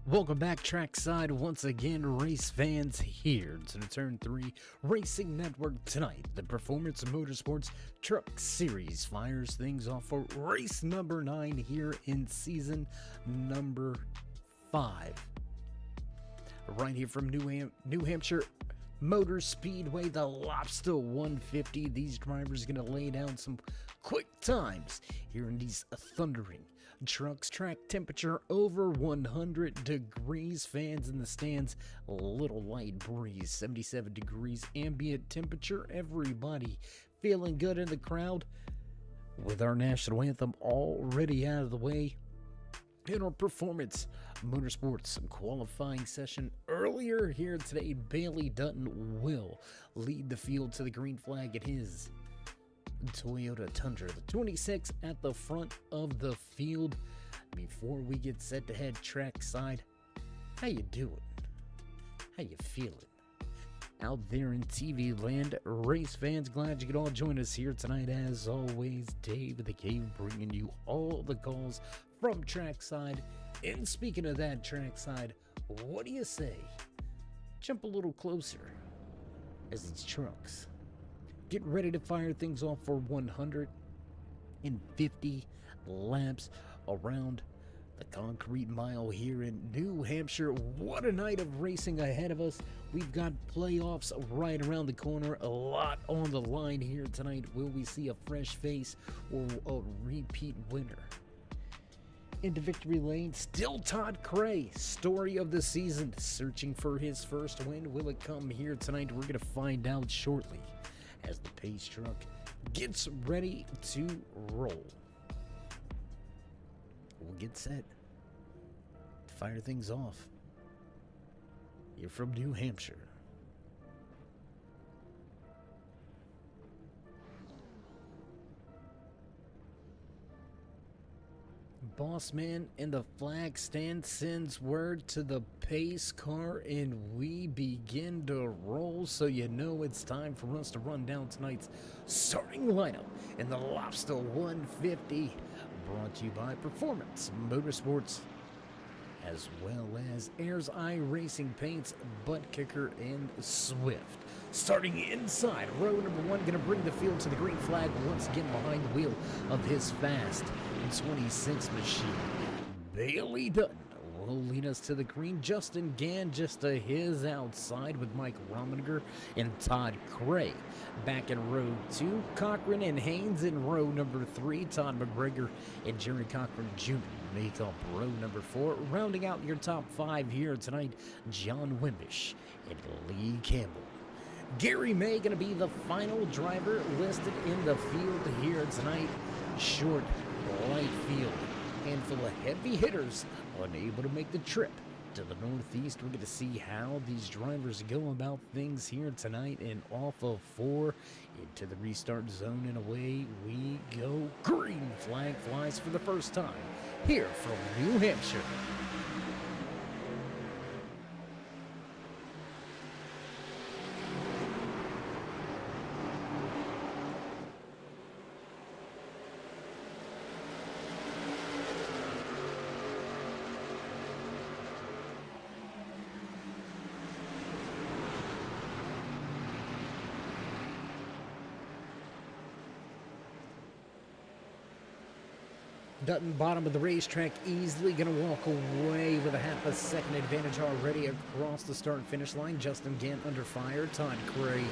Welcome back trackside once again, race fans, here to the Turn 3 Racing Network tonight. The Performance Motorsports Truck Series fires things off for race number 9 here in season number 5. Right here from New Hampshire Motor Speedway, the Lobster 150. These drivers are going to lay down some quick times here in these thundering trucks. Track temperature over 100 degrees. Fans in the stands, a little light breeze, 77 degrees ambient temperature. Everybody feeling good in the crowd with our national anthem already out of the way. In our Performance Motorsports qualifying session earlier here today, Bailey Dutton will lead the field to the green flag in his Toyota Tundra, the 26 at the front of the field. Before we get set to head trackside, how you doing? How you feeling? Out there in TV land, race fans, glad you could all join us here tonight. As always, Dave the Cave bringing you all the calls from trackside. And speaking of that trackside, what do you say? Jump a little closer as these trucks get ready to fire things off for 150 laps around the concrete mile here in New Hampshire. What a night of racing ahead of us. We've got playoffs right around the corner. A lot on the line here tonight. Will we see a fresh face or a repeat winner? Into victory lane, still Todd Cray, story of the season, searching for his first win. Will it come here tonight? We're going to find out shortly as the pace truck gets ready to roll. We'll get set to fire things off. You're from New Hampshire. Boss man in the flag stand sends word to the pace car, and we begin to roll. So you know it's time for us to run down tonight's starting lineup in the Lobster 150. Brought to you by Performance Motorsports, as well as Ayers Eye Racing Paints, Butt Kicker, and Swift. Starting inside, row number 1, going to bring the field to the green flag once again behind the wheel of his fast 26 machine. Bailey Dutton will lead us to the green. Justin Gann just to his outside with Mike Rominger and Todd Cray. Back in row 2, Cochran and Haynes in row number 3. Todd McGregor and Jerry Cochran Jr. make up row number 4. Rounding out your top 5 here tonight, John Wimbish and Lee Campbell. Gary May going to be the final driver listed in the field here tonight. Short, light field, handful of heavy hitters unable to make the trip to the Northeast. We're going to see how these drivers go about things here tonight, and off of 4 into the restart zone, and away we go. Green flag flies for the first time here from New Hampshire. Dutton, bottom of the racetrack, easily going to walk away with a half a second advantage already across the start and finish line. Justin Gann under fire. Todd Cray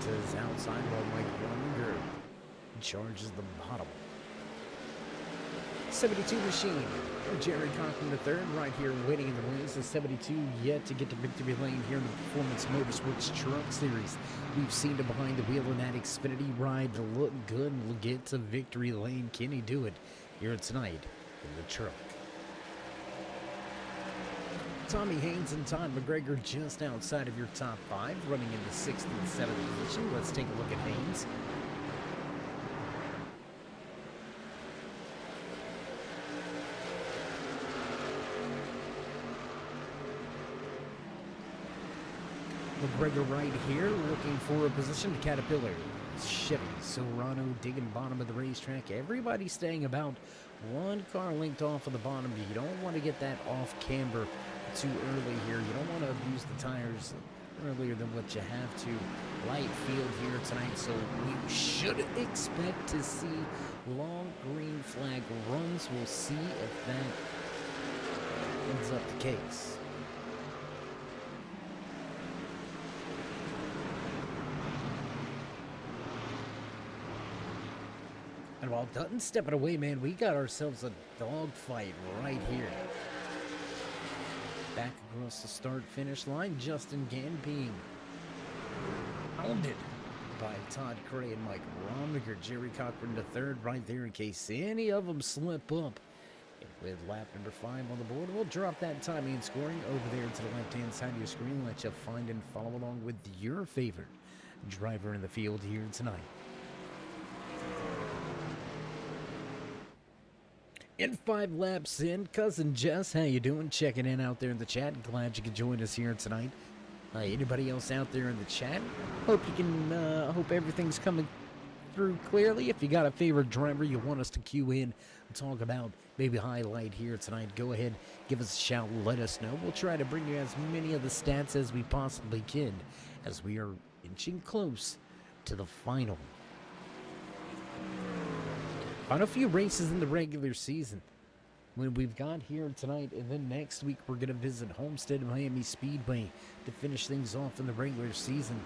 to his outside while Mike Rominger charges the bottom. 72 machine. Jerry Cochran III right here waiting in the wings. The 72 yet to get to victory lane here in the Performance Motorsports Truck Series. We've seen him behind the wheel in that Xfinity ride to look good and we'll get to victory lane. Can he do it here tonight in the truck? Tommy Haynes and Todd McGregor just outside of your top 5, running in the 6th and 7th position. Let's take a look at Haynes. McGregor right here looking for a position to Caterpillar. Chevy Serrano digging bottom of the racetrack. Everybody staying about One car linked off of the bottom. You don't want to get that off camber too early here. You don't want to abuse the tires earlier than what you have to. Light field here tonight, so we should expect to see long green flag runs. We'll see if that ends up the case. And while Dutton's stepping away, man, we got ourselves a dogfight right here. Back across the start-finish line, Justin Gann being hounded by Todd Cray and Mike Romiger. Jerry Cochran to third right there in case any of them slip up. And with lap number 5 on the board, we'll drop that timing and scoring over there to the left-hand side of your screen. Let you find and follow along with your favorite driver in the field here tonight. In 5 laps in, Cousin Jess, how you doing? Checking in out there in the chat. Glad you could join us here tonight. Anybody else out there in the chat? Hope you can. Hope everything's coming through clearly. If you got a favorite driver you want us to cue in and talk about, maybe highlight here tonight, go ahead, give us a shout, let us know. We'll try to bring you as many of the stats as we possibly can, as we are inching close to the final few races in the regular season. When we've got here tonight, and then next week we're going to visit Homestead Miami Speedway to finish things off in the regular season.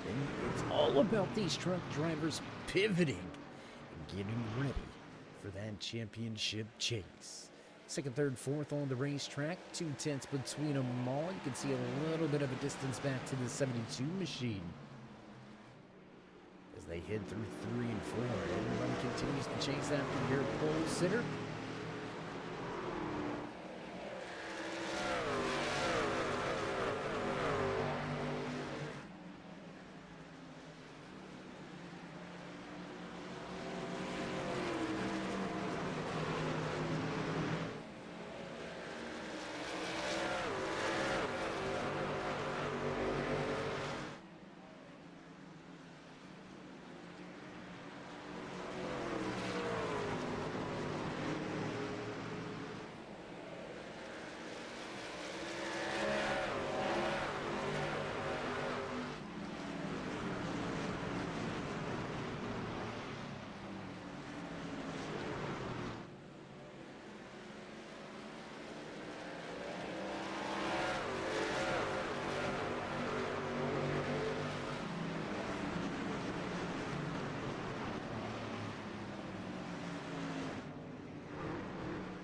And it's all about these truck drivers pivoting and getting ready for that championship chase. Second, third, fourth on the racetrack, 2/10 between them all. You can see a little bit of a distance back to the 72 machine as they head through 3 and 4. Everyone continues to chase after your pole sitter.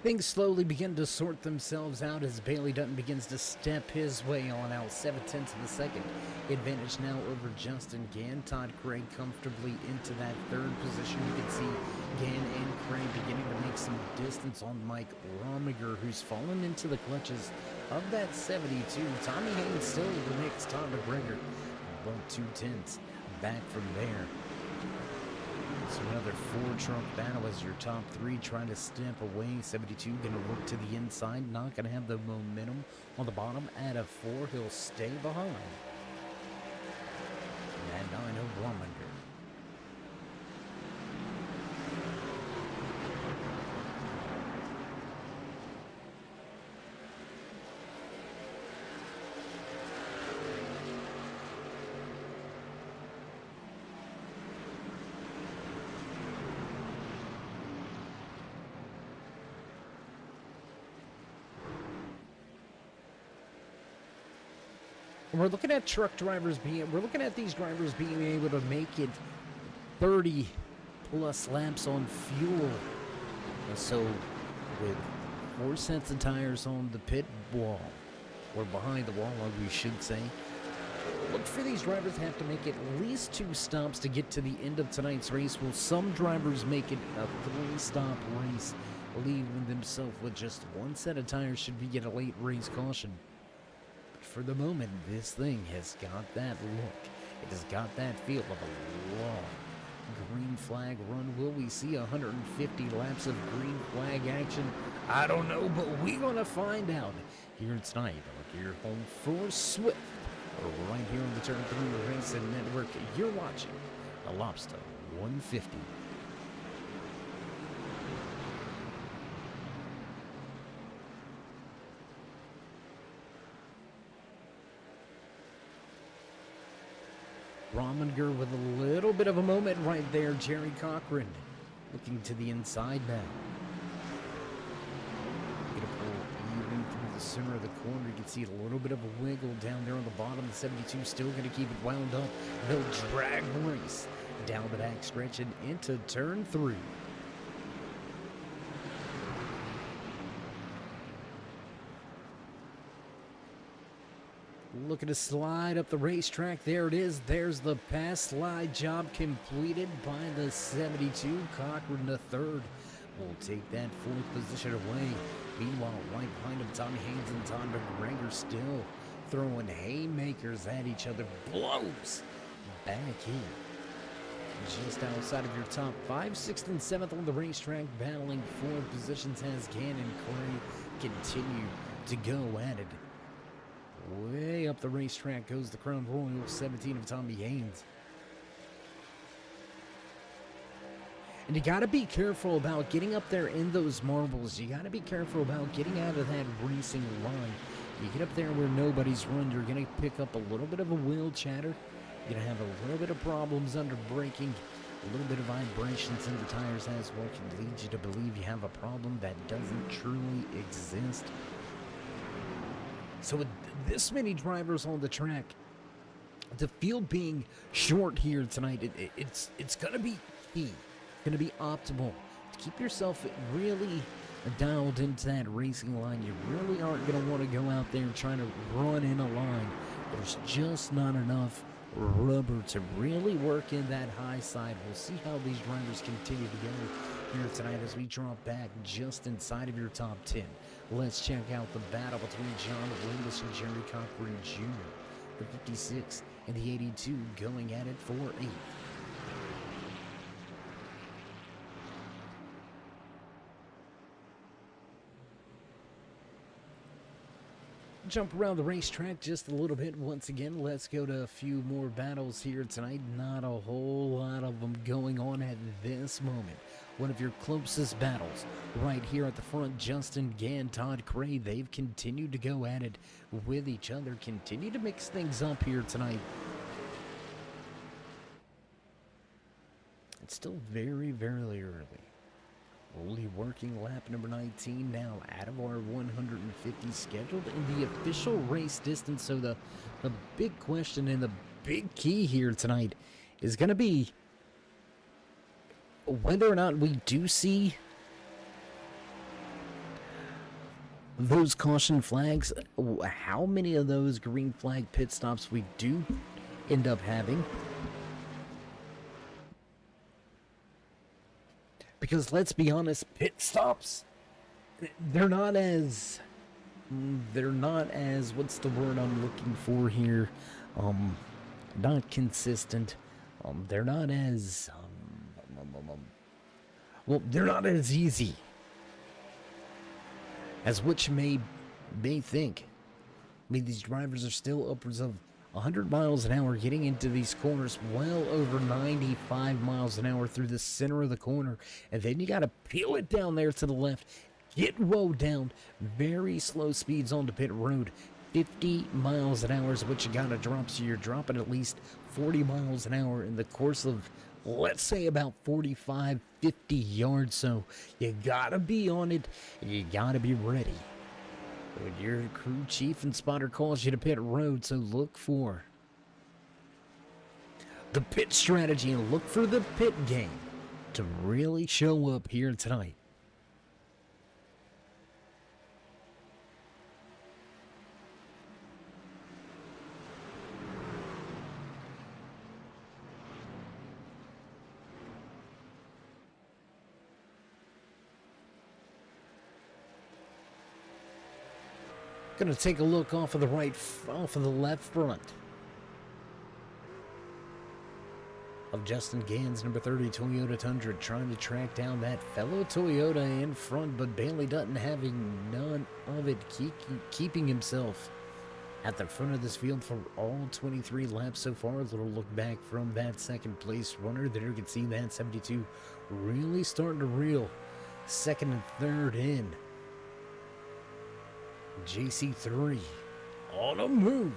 Things slowly begin to sort themselves out as Bailey Dutton begins to step his way on out. 7/10 of the second. Advantage now over Justin Gann. Todd Craig comfortably into that third position. You can see Gann and Craig beginning to make some distance on Mike Romiger, who's fallen into the clutches of that 72. Tommy Haynes still in the mix. Todd McGregor about 2/10 back from there. So another 4-trunk battle as your top 3 trying to step away. 72 going to work to the inside. Not going to have the momentum on the bottom. At a 4, he'll stay behind. And 9 of Rominger. We're looking at we're looking at these drivers being able to make it 30 plus laps on fuel. So with 4 sets of tires on the pit wall, or behind the wall, we should say, look for these drivers to have to make at least 2 stops to get to the end of tonight's race. Will some drivers make it a 3-stop race, leaving themselves with just 1 set of tires should we get a late race caution? For the moment, this thing has got that look. It has got that feel of a long green flag run. Will we see 150 laps of green flag action? I don't know, but we're going to find out here tonight on your home for Swift. Right here on the Turn 3 Racing Network, you're watching the Lobster 150. Rominger with a little bit of a moment right there. Jerry Cochran looking to the inside now. Gonna pull even through the center of the corner. You can see a little bit of a wiggle down there on the bottom. The 72 still going to keep it wound up. They'll drag race down the back stretch and into turn 3. Looking to slide up the racetrack. There it is. There's the pass slide job completed by the 72. Cochran the third will take that 4th position away. Meanwhile, right behind him, Tommy Haynes and Todd McGregor still throwing haymakers at each other. Blows back here. Just outside of your top 5, 6th and 7th on the racetrack, battling for positions as Gann and Corey continue to go at it. Way up the racetrack goes the Crown Royal 17 of Tommy Haynes. And you got to be careful about getting up there in those marbles. You got to be careful about getting out of that racing line. You get up there where nobody's run, you're going to pick up a little bit of a wheel chatter. You're going to have a little bit of problems under braking, a little bit of vibrations in the tires as well can lead you to believe you have a problem that doesn't truly exist. So with this many drivers on the track, the field being short here tonight, it's going to be key. It's going to be optimal to keep yourself really dialed into that racing line. You really aren't going to want to go out there and try to run in a line. There's just not enough rubber to really work in that high side. We'll see how these drivers continue to go here tonight as we drop back just inside of your top 10. Let's check out the battle between John Lindis and Jerry Cochran Jr. The 56 and the 82 going at it for 8th. Jump around the racetrack just a little bit once again. Let's go to a few more battles here tonight. Not a whole lot of them going on at this moment. One of your closest battles right here at the front, Justin Gann, Todd Cray. They've continued to go at it with each other, continue to mix things up here tonight. It's still very, very early. Only working lap number 19 now out of our 150 scheduled in the official race distance. So the big question and the big key here tonight is going to be whether or not we do see those caution flags, how many of those green flag pit stops we do end up having. Because let's be honest, pit stops, they're not as, what's the word I'm looking for here? Not consistent. They're not as, well, they're not as easy as what you may think. I mean, these drivers are still upwards of 100 miles an hour getting into these corners, well over 95 miles an hour through the center of the corner. And then you got to peel it down there to the left, get woe down, very slow speeds onto pit road. 50 miles an hour is what you got to drop, so you're dropping at least 40 miles an hour in the course of, let's say, about 45, 50 yards. So you got to be on it, and you got to be ready when your crew chief and spotter calls you to pit road. So look for the pit strategy and look for the pit game to really show up here tonight. Gonna take a look off of the left front of Justin Gann's number 30 Toyota Tundra, trying to track down that fellow Toyota in front, but Bailey Dutton having none of it, keeping himself at the front of this field for all 23 laps so far. A little look back from that second place runner there. You can see that 72 really starting to reel second and third in. JC3 on a move.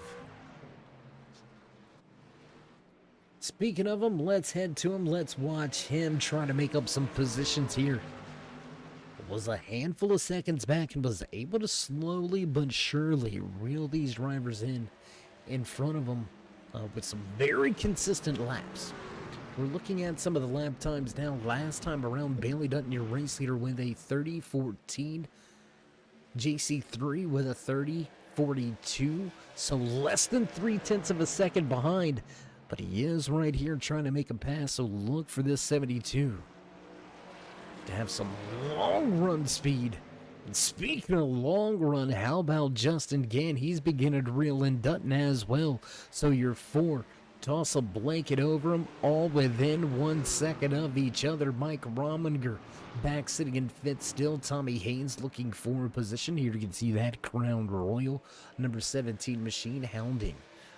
Speaking of him, let's head to him. Let's watch him try to make up some positions here. Was a handful of seconds back and was able to slowly but surely reel these drivers in front of him with some very consistent laps. We're looking at some of the lap times now. Last time around, Bailey Dutton, your race leader, with a 30:14. JC3 with a 30:42. So less than 3/10 of a second behind. But he is right here trying to make a pass, so look for this 72 to have some long run speed. And speaking of long run, how about Justin Gann? He's beginning to reel in Dutton as well. So you're 4. Toss a blanket over him, all within 1 second of each other. Mike Rominger back sitting in 5th still. Tommy Haynes looking for a position. Here you can see that Crown Royal. Number 17 Machine hounding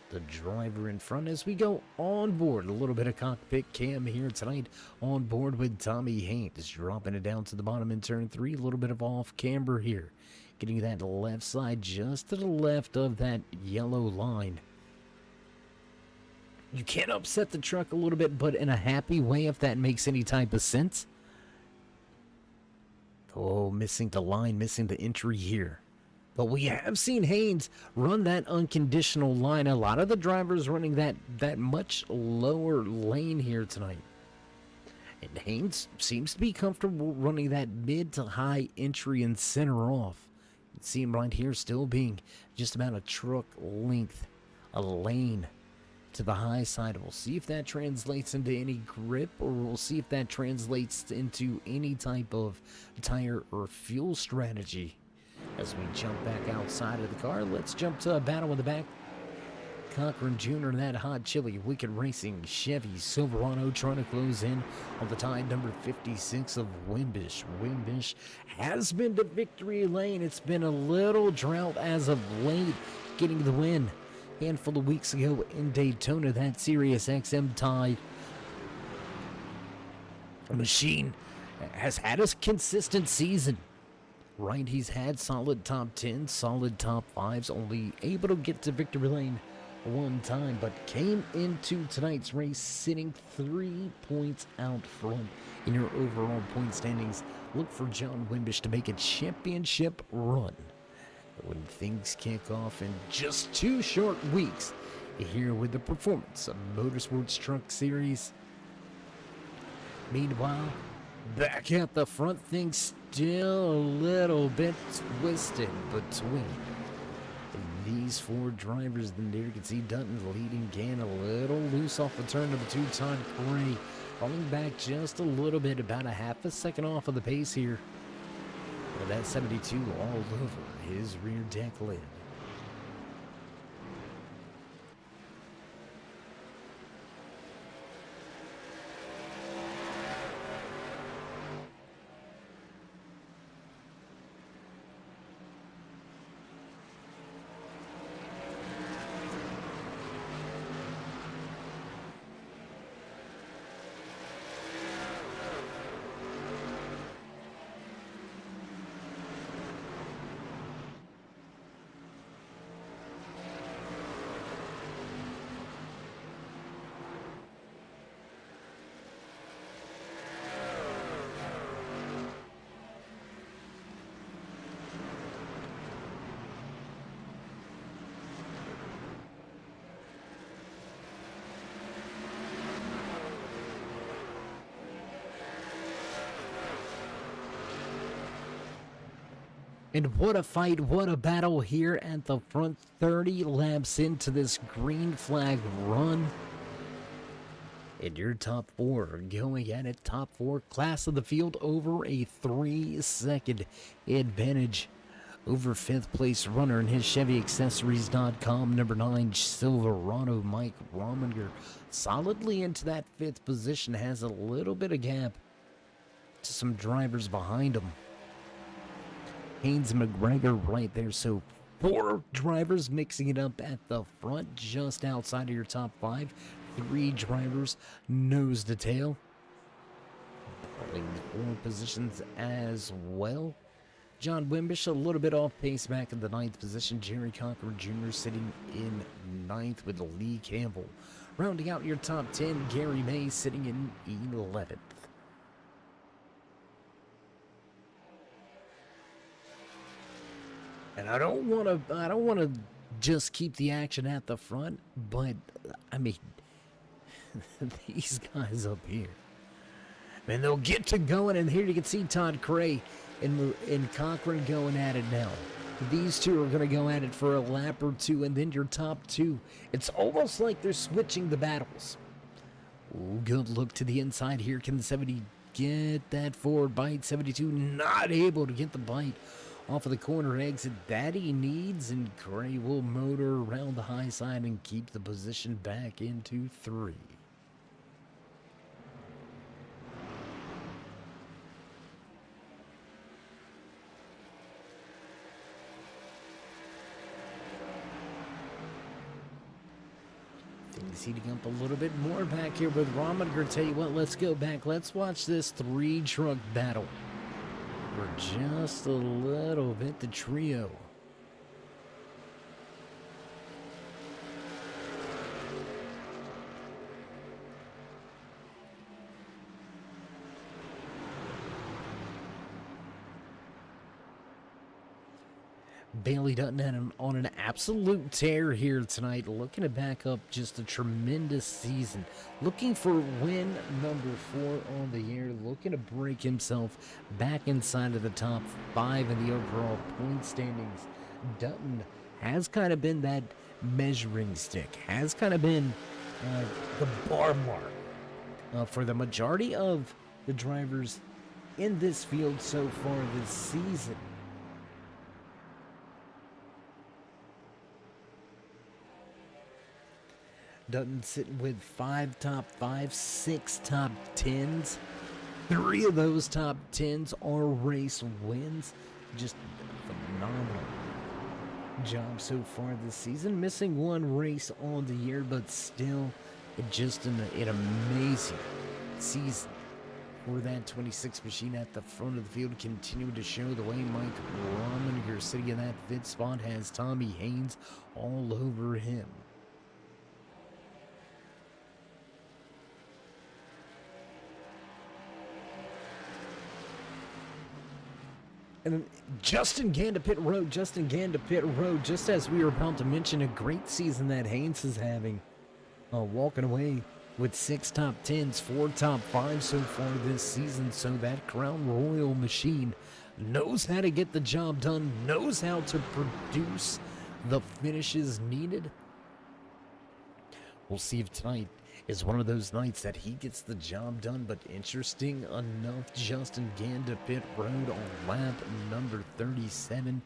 the driver in front as we go on board. A little bit of cockpit cam here tonight on board with Tommy Haynes, dropping it down to the bottom in turn 3. A little bit of off camber here, getting that left side just to the left of that yellow line. You can upset the truck a little bit, but in a happy way, if that makes any type of sense. Oh, missing the line, missing the entry here. But we have seen Haynes run that unconditional line. A lot of the drivers running that much lower lane here tonight. And Haynes seems to be comfortable running that mid to high entry and center off. You see him right here still being just about a truck length, a lane to the high side. We'll see if that translates into any grip, or we'll see if that translates into any type of tire or fuel strategy. As we jump back outside of the car, let's jump to a battle in the back. Cochran Jr., that hot chili, Wicked Racing, Chevy Silverado trying to close in on the tide, number 56 of Wimbish. Wimbish has been to victory lane. It's been a little drought as of late, getting the win a handful of weeks ago in Daytona. That Sirius XM tide machine has had a consistent season. Right, he's had solid top 10s, solid top 5s, only able to get to victory lane one time, but came into tonight's race sitting 3 points out front in your overall point standings. Look for John Wimbish to make a championship run when things kick off in just 2 short weeks here with the Performance Motorsports Truck Series. Meanwhile, back at the front, things still a little bit twisted between these 4 drivers. Then there you can see Dutton leading Gann a little loose off the turn number 2. Todd Gray falling back just a little bit, about a half a second off of the pace here. With that 72 all over his rear deck lid. And what a fight, what a battle here at the front, 30 laps into this green flag run. And your top 4 going at it, top 4 class of the field over a 3-second advantage over 5th place runner in his ChevyAccessories.com, number 9 Silverado, Mike Rominger. Solidly into that 5th position, has a little bit of gap to some drivers behind him. Haynes McGregor right there, so 4 drivers mixing it up at the front, just outside of your top 5. 3 drivers nose to tail, holding 4 positions as well. John Wimbish a little bit off pace back in the 9th position. Jerry Cochran Jr. sitting in 9th with Lee Campbell Rounding out your top 10, Gary May sitting in 11th. And I don't want to just keep the action at the front, but I mean, these guys up here, man, they'll get to going, and here you can see Todd Cray and Cochran going at it now. These two are going to go at it for a lap or two, and then your top two. It's almost like they're switching the battles. Ooh, good look to the inside here. Can the 70 get that forward bite? 72 not able to get the bite off of the corner exit that he needs, and Cray will motor around the high side and keep the position back into 3. Things heating up a little bit more back here with Rominger. Tell you what, let's go back. Let's watch this 3-truck battle for just a little bit. The trio. Bailey Dutton on an absolute tear here tonight, looking to back up just a tremendous season. Looking for win number 4 on the year, looking to break himself back inside of the top 5 in the overall point standings. Dutton has kind of been that measuring stick, has kind of been the bar mark for the majority of the drivers in this field so far this season. Dutton sitting with 5 top 5, 6 top 10s. 3 of those top 10s are race wins. Just phenomenal job so far this season. Missing 1 race on the year, but still just an amazing season for that 26 machine at the front of the field. Continuing to show the way. Mike Rominger sitting in that 5th spot has Tommy Haynes all over him. And Justin Gann to pit road, just as we were about to mention, a great season that Haynes is having. Walking away with 6 top 10s, 4 top 5s so far this season. So that Crown Royal machine knows how to get the job done, knows how to produce the finishes needed. We'll see if tonight is one of those nights that he gets the job done. But interesting enough, Justin Gann to pit road on lap number 37.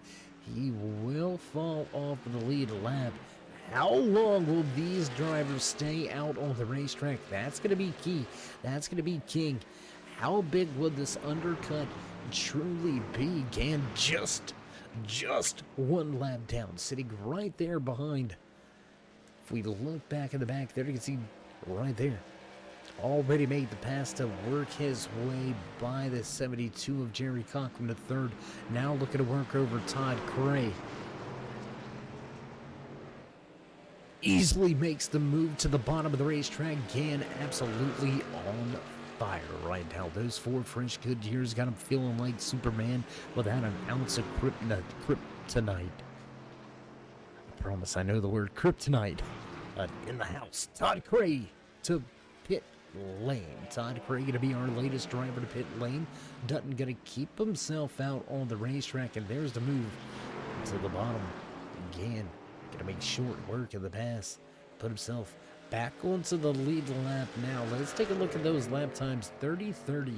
He will fall off of the lead lap. How long will these drivers stay out on the racetrack? That's going to be key. That's going to be king. How big will this undercut truly be? Gann just 1 lap down, sitting right there behind. If we look back in the back there, you can see right there, already made the pass to work his way by the 72 of Jerry Cochran to 3rd. Now looking to work over Todd Cray. Easily makes the move to the bottom of the racetrack. Gann absolutely on fire right now. Those 4 French Goodyears got him feeling like Superman without an ounce of kryptonite. I promise I know the word kryptonite in the house. Todd Cray to pit lane. Todd Cray going to be our latest driver to pit lane. Dutton going to keep himself out on the racetrack, and there's the move to the bottom. Gann going to make short work of the pass. Put himself back onto the lead lap now. Let's take a look at those lap times. 30:30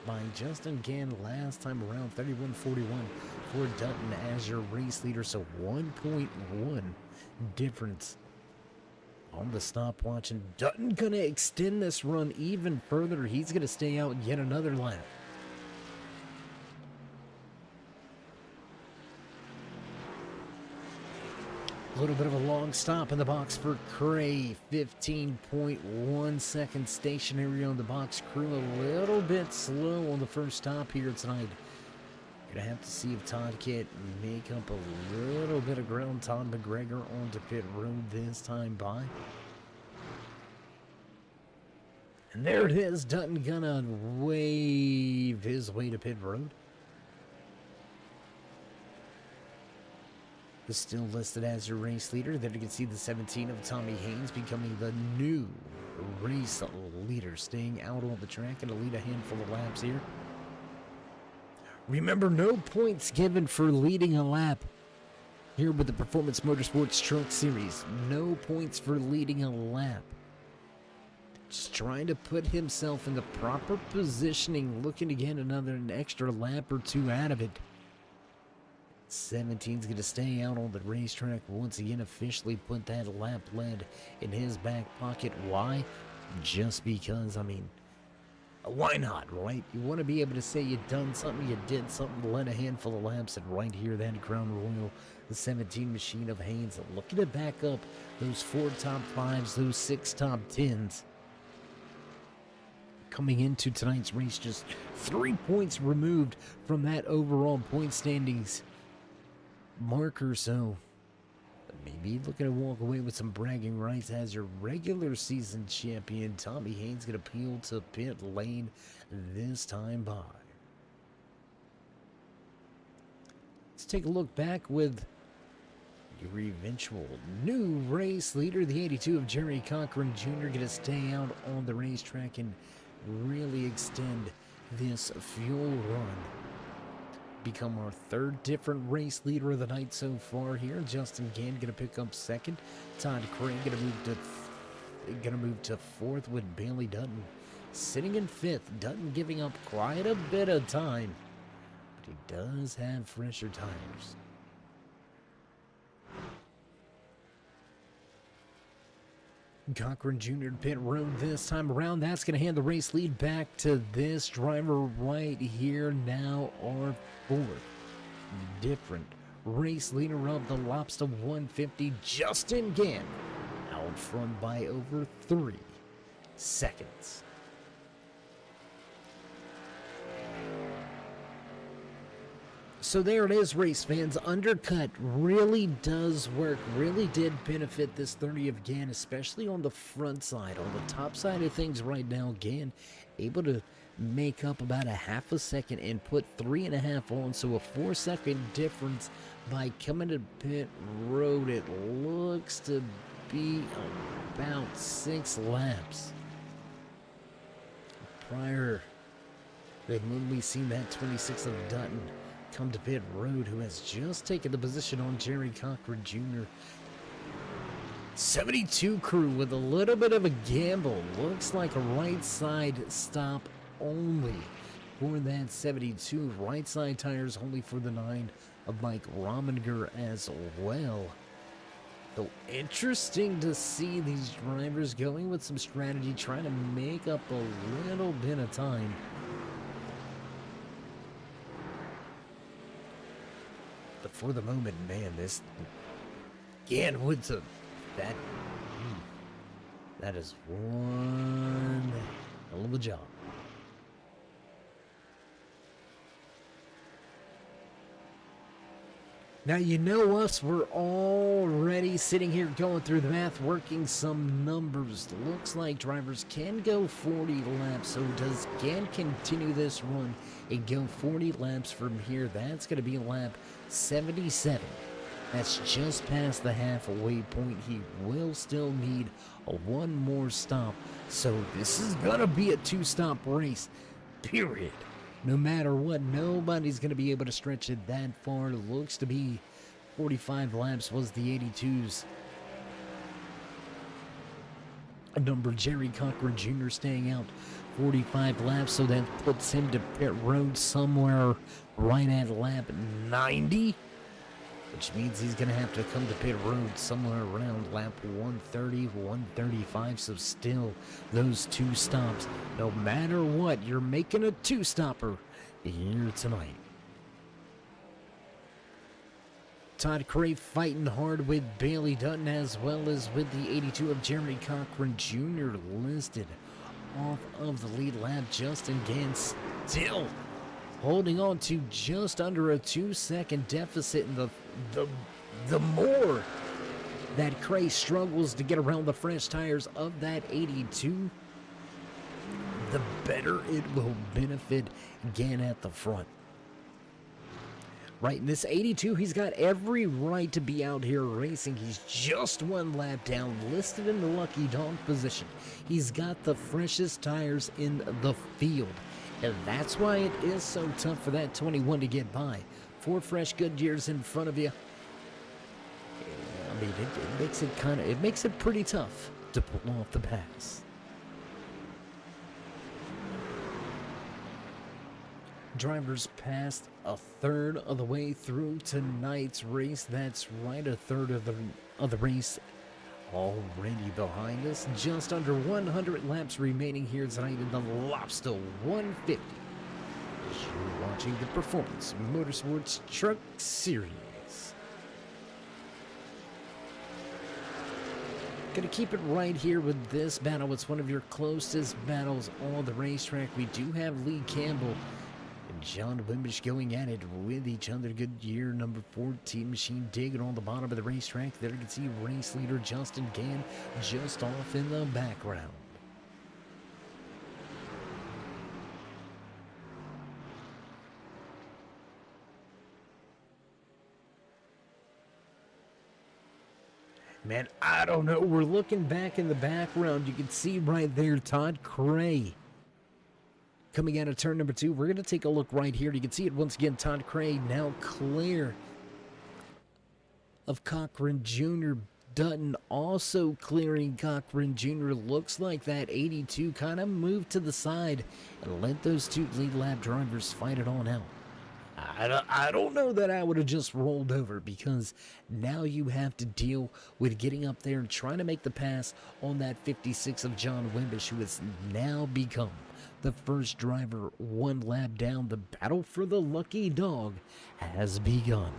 by Justin Gann last time around. 31:41 for Dutton as your race leader. So 1.1 difference on the stopwatch. And Dutton going to extend this run even further. He's going to stay out yet another lap. A little bit of a long stop in the box for Cray. 15.1 seconds stationary on the box crew. A little bit slow on the first stop here tonight. Gonna have to see if Todd can't make up a little bit of ground. Todd McGregor onto pit road this time by. And there it is, Dutton gonna wave his way to pit road. Is still listed as your race leader. Then you can see the 17 of Tommy Haynes becoming the new race leader, staying out on the track and to lead a handful of laps here. Remember, no points given for leading a lap here with the Performance Motorsports Truck Series. No points for leading a lap. Just trying to put himself in the proper positioning, looking to get an extra lap or two out of it. 17's going to stay out on the racetrack once again, officially put that lap lead in his back pocket. Why? Just because, I mean, why not, right? You want to be able to say you done something, you did something, led a handful of laps, and right here, that Crown Royal, the 17 machine of Haynes, looking to back up those 4 top 5s, those 6 top 10s. Coming into tonight's race, just 3 points removed from that overall point standings marker, so maybe looking to walk away with some bragging rights as your regular season champion. Tommy Haynes going to peel to pit lane this time by. Let's take a look back with your eventual new race leader, the 82 of Jerry Cochran Jr. going to stay out on the racetrack and really extend this fuel run. Become our 3rd different race leader of the night so far here. Justin Gann going to pick up 2nd. Todd Craig going to move to 4th with Bailey Dutton sitting in 5th. Dutton giving up quite a bit of time, but he does have fresher tires. Cochran Jr. to pit road this time around. That's going to hand the race lead back to this driver right here. Now our 4th different race leader of the Lobster 150, Justin Gann, out front by over 3 seconds. So there it is, race fans. Undercut really does work, really did benefit this 30 of Gann, especially on the front side. On the top side of things right now, Gann able to make up about a half a second and put 3.5 on, so a 4-second difference by coming to pit road. It looks to be about 6 laps prior than when we seen that 26 of Dutton come to pit road, who has just taken the position on Jerry Cochran Jr. 72 crew with a little bit of a gamble. Looks like a right side stop only for that 72. Right side tires only for the 9 of Mike Rominger as well. So interesting to see these drivers going with some strategy, trying to make up a little bit of time. But for the moment, man, this Gann Woods, that is one hell of a job. Now, you know us, we're already sitting here going through the math, working some numbers. Looks like drivers can go 40 laps, so does Gann continue this run and go 40 laps from here? That's going to be lap 77. That's just past the halfway point. He will still need one more stop, so this is going to be a 2-stop race, period. No matter what, nobody's going to be able to stretch it that far. It looks to be 45 laps was the 82's number. Jerry Cochran Jr. staying out 45 laps, so that puts him to pit road somewhere right at lap 90, which means he's going to have to come to pit road somewhere around lap 130, 135. So still those 2 stops. No matter what, you're making a 2-stopper here tonight. Todd Cray fighting hard with Bailey Dutton, as well as with the 82 of Jeremy Cochran Jr. listed off of the lead lap. Justin Gann still holding on to just under a 2-second deficit. And the more that Cray struggles to get around the fresh tires of that 82, the better it will benefit Gann at the front. Right, in this 82, he's got every right to be out here racing. He's just one lap down, listed in the lucky dog position. He's got the freshest tires in the field, and that's why it is so tough for that 21 to get by. 4 fresh Goodyears in front of you. I mean, it makes it pretty tough to pull off the pass. Drivers passed a third of the way through tonight's race. That's right, a third of the race already behind us. Just under 100 laps remaining here tonight in the Lobster 150. You're watching the Performance Motorsports Truck Series. Gonna keep it right here with this battle. It's one of your closest battles on the racetrack. We do have Lee Campbell and John Wimbish going at it with each other. Goodyear number 14 machine digging on the bottom of the racetrack. There you can see race leader Justin Gann just off in the background. Man, I don't know. We're looking back in the background. You can see right there Todd Cray coming out of turn number 2. We're going to take a look right here. You can see it once again. Todd Cray now clear of Cochran Jr. Dutton also clearing Cochran Jr. Looks like that 82 kind of moved to the side and let those 2 lead lap drivers fight it on out. I don't know that I would have just rolled over, because now you have to deal with getting up there and trying to make the pass on that 56 of John Wimbish, who has now become the first driver 1 lap down. The battle for the lucky dog has begun.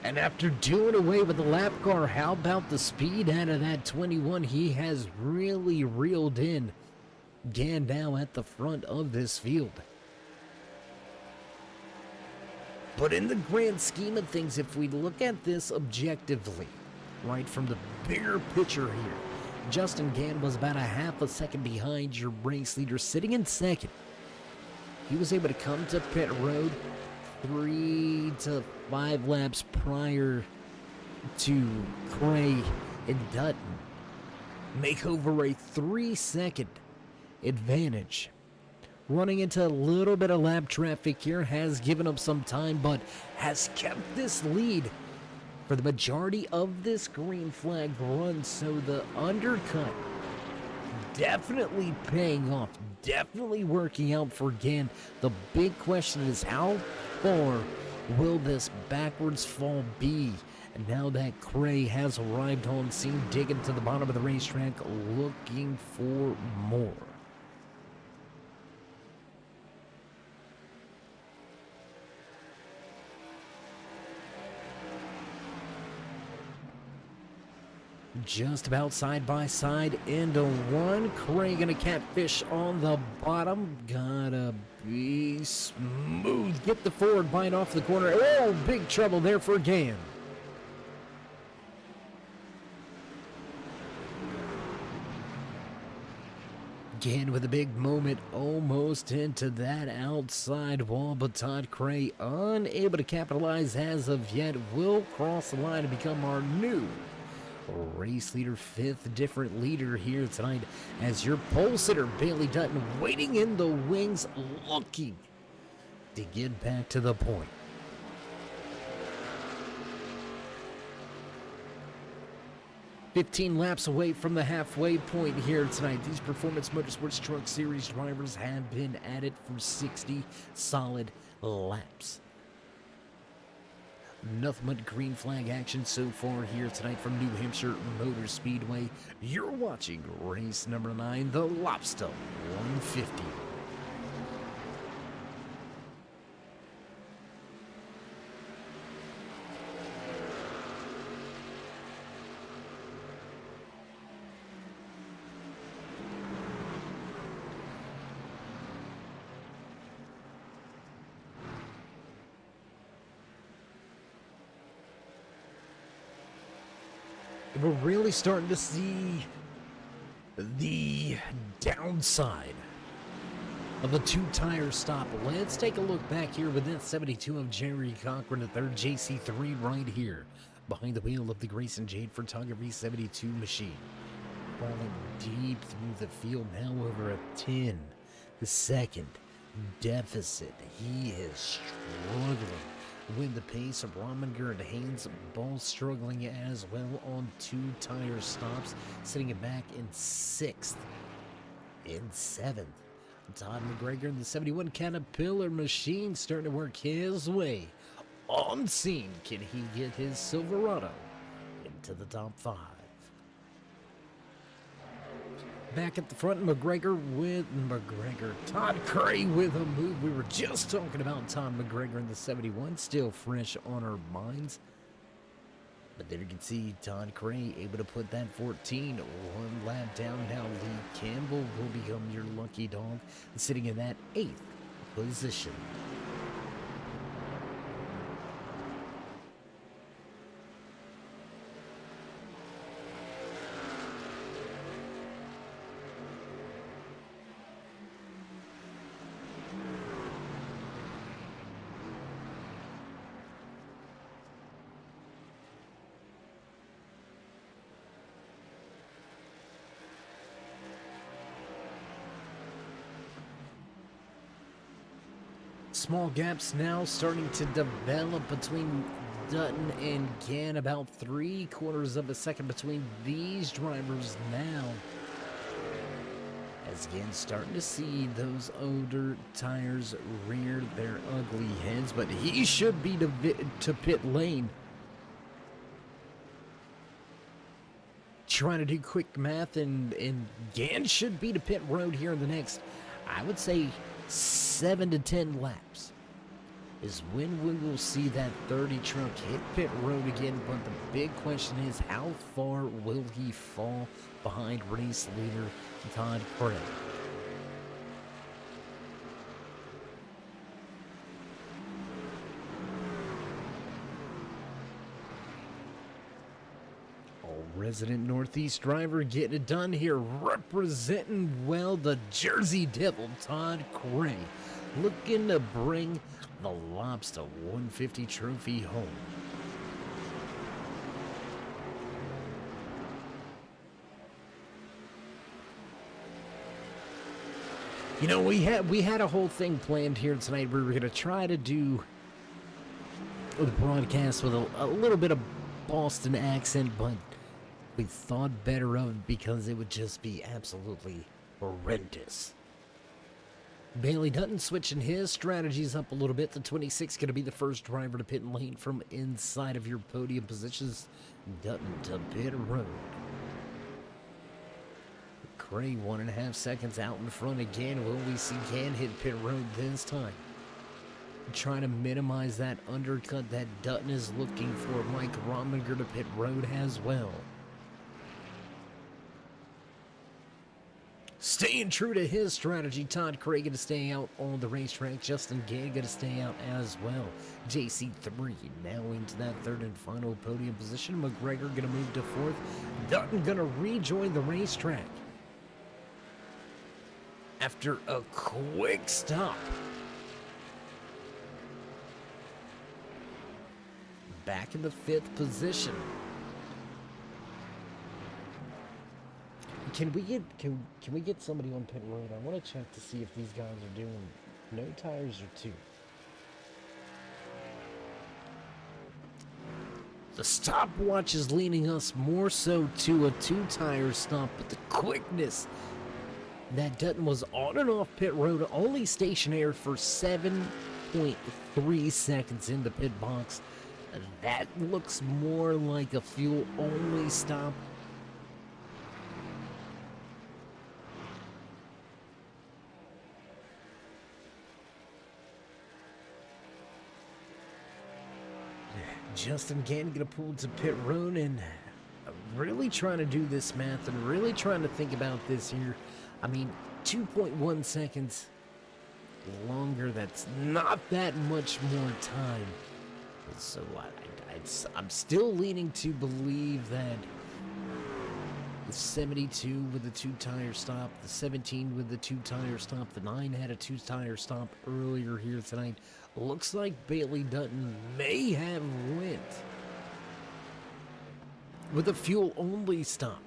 And after doing away with the lap car, how about the speed out of that 21? He has really reeled in Gann now at the front of this field. But in the grand scheme of things, if we look at this objectively, right from the bigger picture here, Justin Gann was about a half a second behind your race leader, sitting in second. He was able to come to pit road 3 to 5 laps prior to Cray and Dutton. Make over a 3-second advantage. Running into a little bit of lap traffic here, has given up some time, but has kept this lead for the majority of this green flag run. So the undercut definitely paying off, definitely working out for Gann. The big question is, how far will this backwards fall be? And now that Cray has arrived on scene, digging to the bottom of the racetrack, looking for more. Just about side by side into one. Cray gonna catfish on the bottom. Gotta be smooth. Get the forward bite off the corner. Oh, big trouble there for Gann. Gann with a big moment, almost into that outside wall, but Todd Cray unable to capitalize as of yet. Will cross the line and become our new race leader, 5th different leader here tonight, as your pole sitter Bailey Dutton waiting in the wings, looking to get back to the point. "15 laps away from the halfway point here tonight. These Performance Motorsports Truck Series drivers have been at it for 60 solid laps. Nothing but green flag action so far here tonight from New Hampshire Motor Speedway. You're watching race number 9, the Lobster 150. We're really starting to see the downside of the two-tire stop. Let's take a look back here with that 72 of Jerry Cochran, the third JC3 right here, behind the wheel of the Grayson Jade Photography 72 machine. Falling deep through the field, now over a 10-second deficit. He is struggling with the pace of Rominger and Haynes, both struggling as well on two-tire stops, sitting it back in 6th and 7th. Todd McGregor in the 71 Caterpillar machine starting to work his way on scene. Can he get his Silverado into the top 5? Back at the front, Todd Cray with a move. We were just talking about Todd McGregor in the 71, still fresh on our minds. But there you can see Todd Cray able to put that 14 one lap down. Now Lee Campbell will become your lucky dog, sitting in that 8th position. Small gaps now starting to develop between Dutton and Gann. About 3/4 of a second between these drivers now. As Gann starting to see those older tires rear their ugly heads, but he should be to pit lane. Trying to do quick math, and Gann should be to pit road here in the next, I would say, 7 to 10 laps is when we will see that 30 truck hit pit road again. But the big question is, how far will he fall behind race leader Todd Cray? Resident Northeast driver getting it done here, representing well the Jersey Devil Todd Cray, looking to bring the Lobster 150 trophy home. You know, we had a whole thing planned here tonight. We were going to try to do the broadcast with a little bit of Boston accent, but we thought better of it because it would just be absolutely horrendous. Bailey Dutton switching his strategies up a little bit. The 26 going to be the first driver to pit lane from inside of your podium positions. Dutton to pit road. Cray 1.5 seconds out in front again. Will we see Gann hit pit road this time? Trying to minimize that undercut that Dutton is looking for. Mike Rominger to pit road as well. Staying true to his strategy, Todd Cray going to stay out on the racetrack. Justin Gay going to stay out as well. JC3 now into that third and final podium position. McGregor going to move to 4th. Dutton going to rejoin the racetrack after a quick stop. Back in the 5th position. Can we get somebody on pit road? I want to check to see if these guys are doing no tires or 2. The stopwatch is leading us more so to a 2-tire stop, but the quickness that Dutton was on and off pit road, only stationary for 7.3 seconds in the pit box. That looks more like a fuel-only stop. Justin Gann gonna pull to pit road, and really trying to do this math and really trying to think about this here. I mean, 2.1 seconds longer, that's not that much more time. So I'm still leaning to believe that 72 with a 2-tire stop, the 17 with the 2-tire stop, the 9 had a 2-tire stop earlier here tonight. Looks like Bailey Dutton may have went with a fuel-only stop.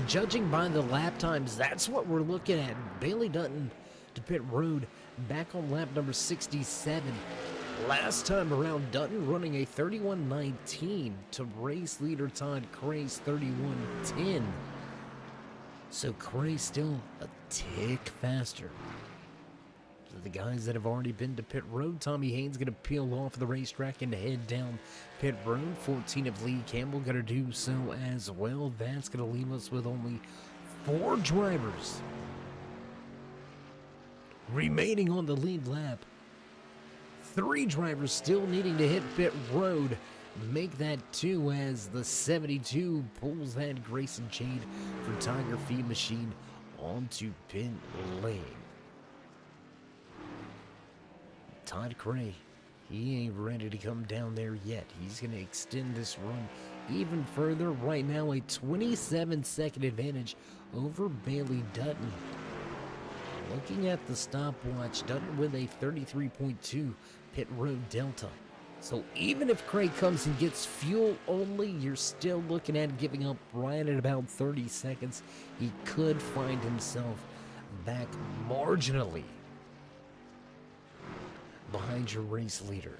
Judging by the lap times, that's what we're looking at. Bailey Dutton to pit road, back on lap number 67. Last time around, Dutton running a 31.19 to race leader Todd Cray's 31.10. So Cray still a tick faster. So the guys that have already been to pit road, Tommy Haynes going to peel off the racetrack and head down pit road. 14 of Lee Campbell going to do so as well. That's going to leave us with only 4 drivers remaining on the lead lap. 3 drivers still needing to hit pit road. Make that 2 as the 72 pulls that Grayson Chade photography machine onto pit lane. Todd Cray, he ain't ready to come down there yet. He's going to extend this run even further. Right now, a 27-second advantage over Bailey Dutton. Looking at the stopwatch, Dutton with a 33.2 pit road delta. So even if Craig comes and gets fuel only, you're still looking at giving up right at about 30 seconds. He could find himself back marginally behind your race leader.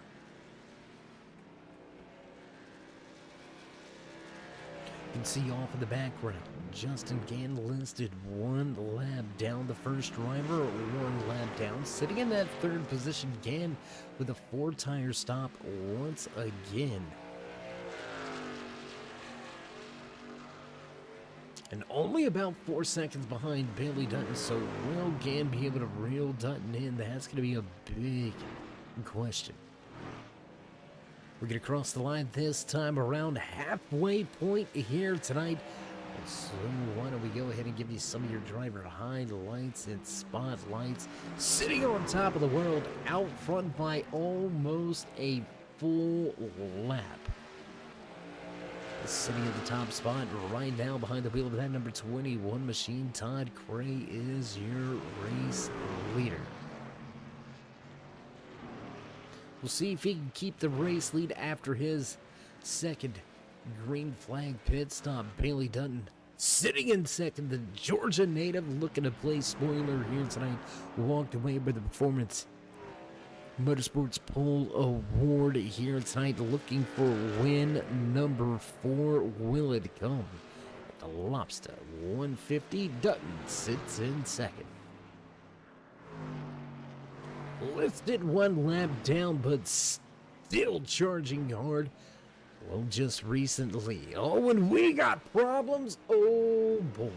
You can see off in the background, Justin Gann listed 1 lap down. The first driver, 1 lap down. Sitting in that 3rd position, Gann with a 4-tire stop once again. And only about 4 seconds behind Bailey Dutton, so will Gann be able to reel Dutton in? That's going to be a big question. We're going to cross the line this time around halfway point here tonight. So why don't we go ahead and give you some of your driver highlights and spotlights. Sitting on top of the world, out front by almost a full lap. Sitting at the top spot right now behind the wheel of that number 21 machine, Todd Cray is your race leader. We'll see if he can keep the race lead after his second green flag pit stop. Bailey Dutton sitting in second. The Georgia native looking to play spoiler here tonight. Walked away with the Performance Motorsports Pole Award here tonight. Looking for win number 4. Will it come? The Lobster 150. Dutton sits in second. Listed 1 lap down, but still charging hard. Well, just recently. Oh, and we got problems. Oh, boy.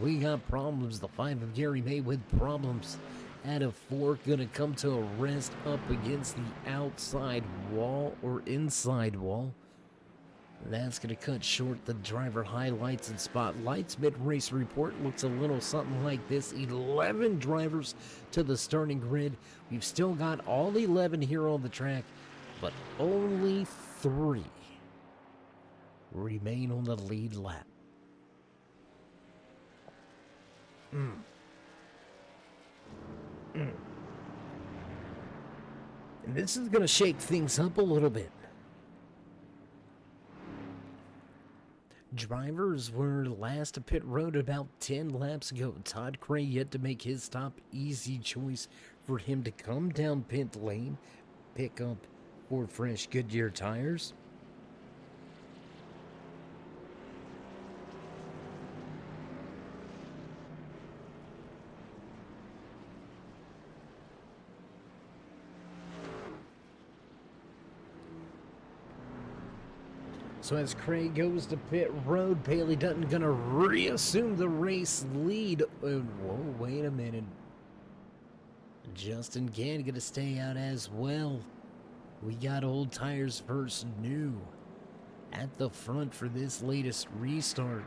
We got problems. The 5 of Gary May with problems. At a 4, gonna come to a rest up against the outside wall or inside wall. That's gonna cut short the driver highlights and spotlights. Mid-race report looks a little something like this. 11 drivers to the starting grid. We've still got all 11 here on the track, but only 3 remain on the lead lap. And this is going to shake things up a little bit. Drivers were last to pit road about 10 laps ago. Todd Cray yet to make his stop. Easy choice for him to come down pit lane, pick up 4 fresh Goodyear tires. So as Craig goes to pit road, Bailey Dutton gonna reassume the race lead. And whoa, wait a minute. Justin Gann gonna stay out as well. We got old tires versus new at the front for this latest restart.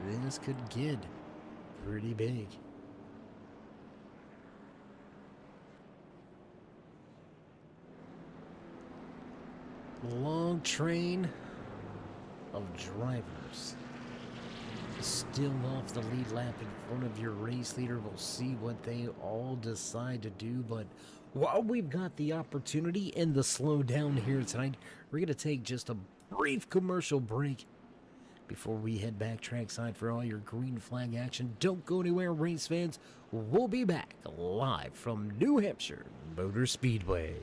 This could get pretty big. Long train of drivers still off the lead lap in front of your race leader. We'll see what they all decide to do, but while we've got the opportunity and the slowdown here tonight, we're going to take just a brief commercial break before we head back trackside for all your green flag action. Don't go anywhere, race fans. We'll be back live from New Hampshire Motor Speedway.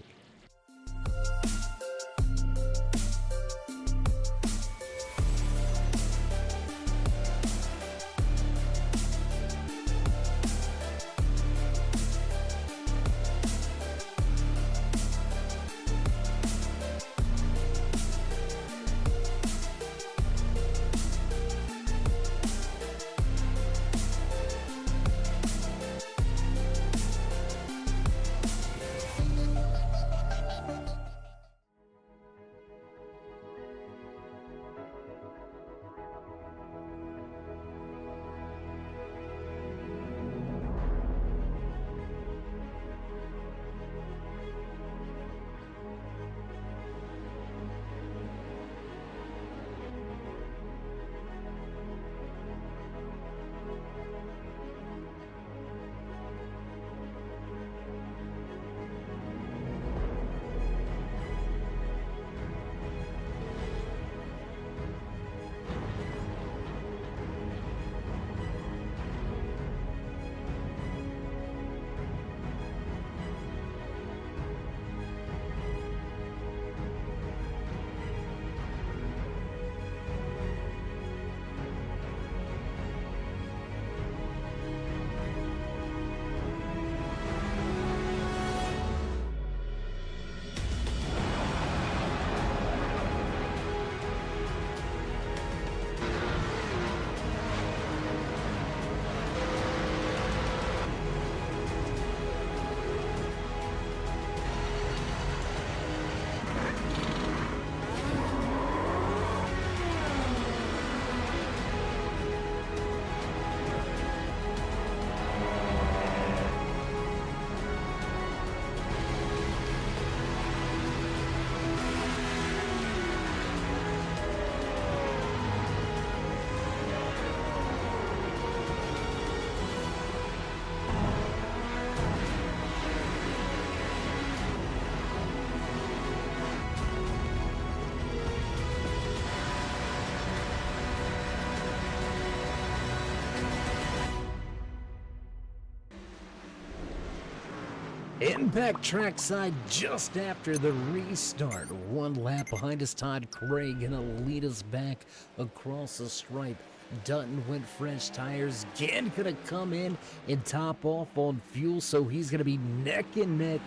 Impact trackside just after the restart. One lap behind us, Todd Craig gonna lead us back across the stripe. Dutton went fresh tires. Again gonna come in and top off on fuel, so he's gonna be neck and neck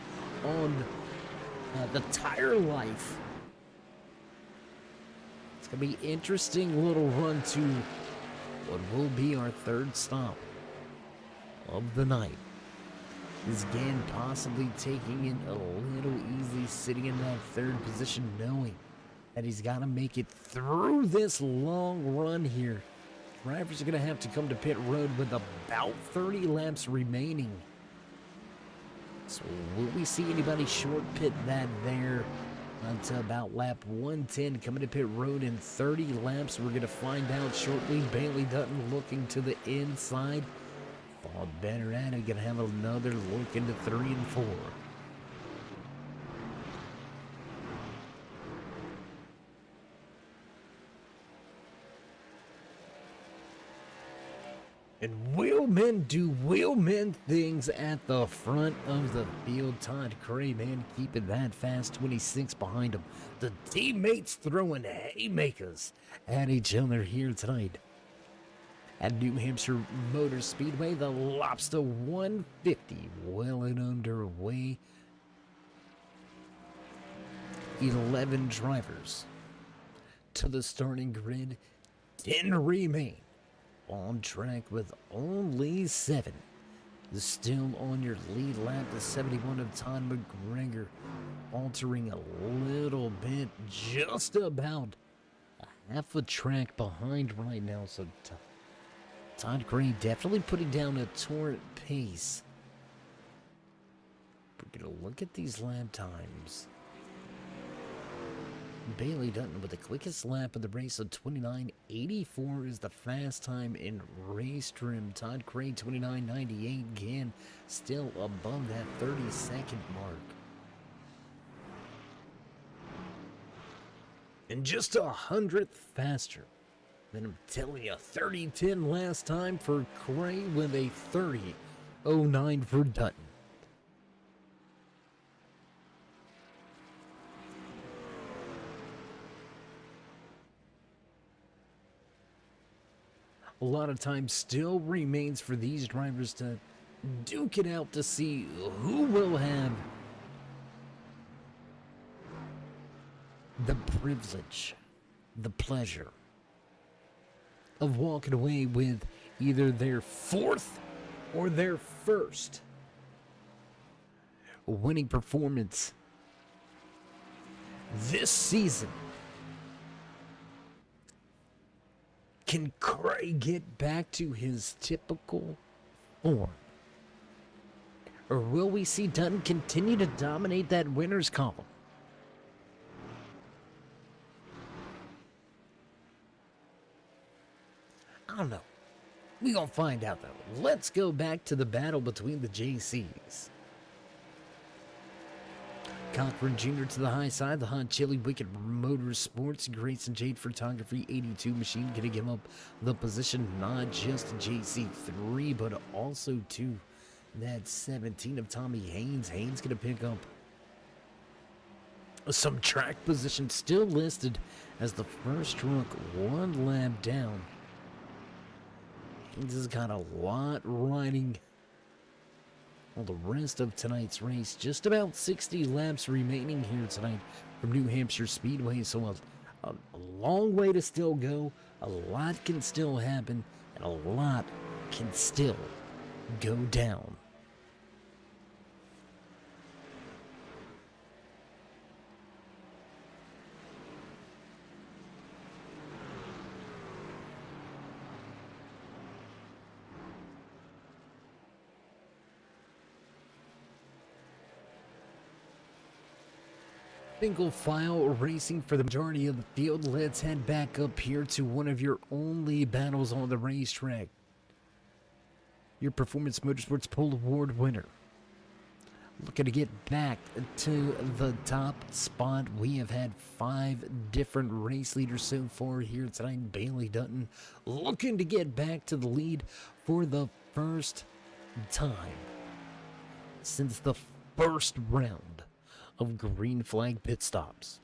on the tire life. It's gonna be interesting little run to what will be our third stop of the night. Is Gann possibly taking it a little easy, sitting in that third position, knowing that he's got to make it through this long run here. Drivers are going to have to come to pit road with about 30 laps remaining. So will we see anybody short pit that there until about lap 110 coming to pit road in 30 laps? We're going to find out shortly. Bailey Dutton looking to the inside. Thought better at it. Gonna have another look into 3 and 4. And wheelmen do wheelmen things at the front of the field. Todd Craig, man, keeping that fast. 26 behind him. The teammates throwing haymakers at each other here tonight. At New Hampshire Motor Speedway, the Lobster 150 well and underway. 11 drivers to the starting grid. 10 remain on track with only 7. Still on your lead lap, the 71 of Todd McGregor, altering a little bit, just about a half a track behind right now. So Todd Craig definitely putting down a torrent pace. We're going to look at these lap times. Bailey Dutton with the quickest lap of the race of 29.84 is the fast time in race trim. Todd Cray 29.98 again, still above that 30-second mark. And just 100th faster than, I'm telling you, 30.10 last time for Cray with a 30.09 for Dutton. A lot of time still remains for these drivers to duke it out to see who will have the privilege, the pleasure of walking away with either their fourth or their first winning performance this season. Can Cray get back to his typical form? Or will we see Dutton continue to dominate that winner's column? I don't know. We gonna find out though. Let's go back to the battle between the JCs. Cochran Jr. to the high side, the Hot Chili Wicked Motorsports, Grayson Jade Photography 82 machine gonna give up the position, not just JC3, but also to that 17 of Tommy Haynes. Haynes gonna pick up some track position, still listed as the first truck, one lap down. Haynes has got a lot riding well, the rest of tonight's race. Just about 60 laps remaining here tonight from New Hampshire Speedway, so a long way to still go. A lot can still happen, and a lot can still go down. Single file racing for the majority of the field. Let's head back up here to one of your only battles on the racetrack. Your Performance Motorsports Pole Award winner. Looking to get back to the top spot. We have had 5 different race leaders so far here tonight. Bailey Dutton looking to get back to the lead for the first time since the first round of green flag pit stops.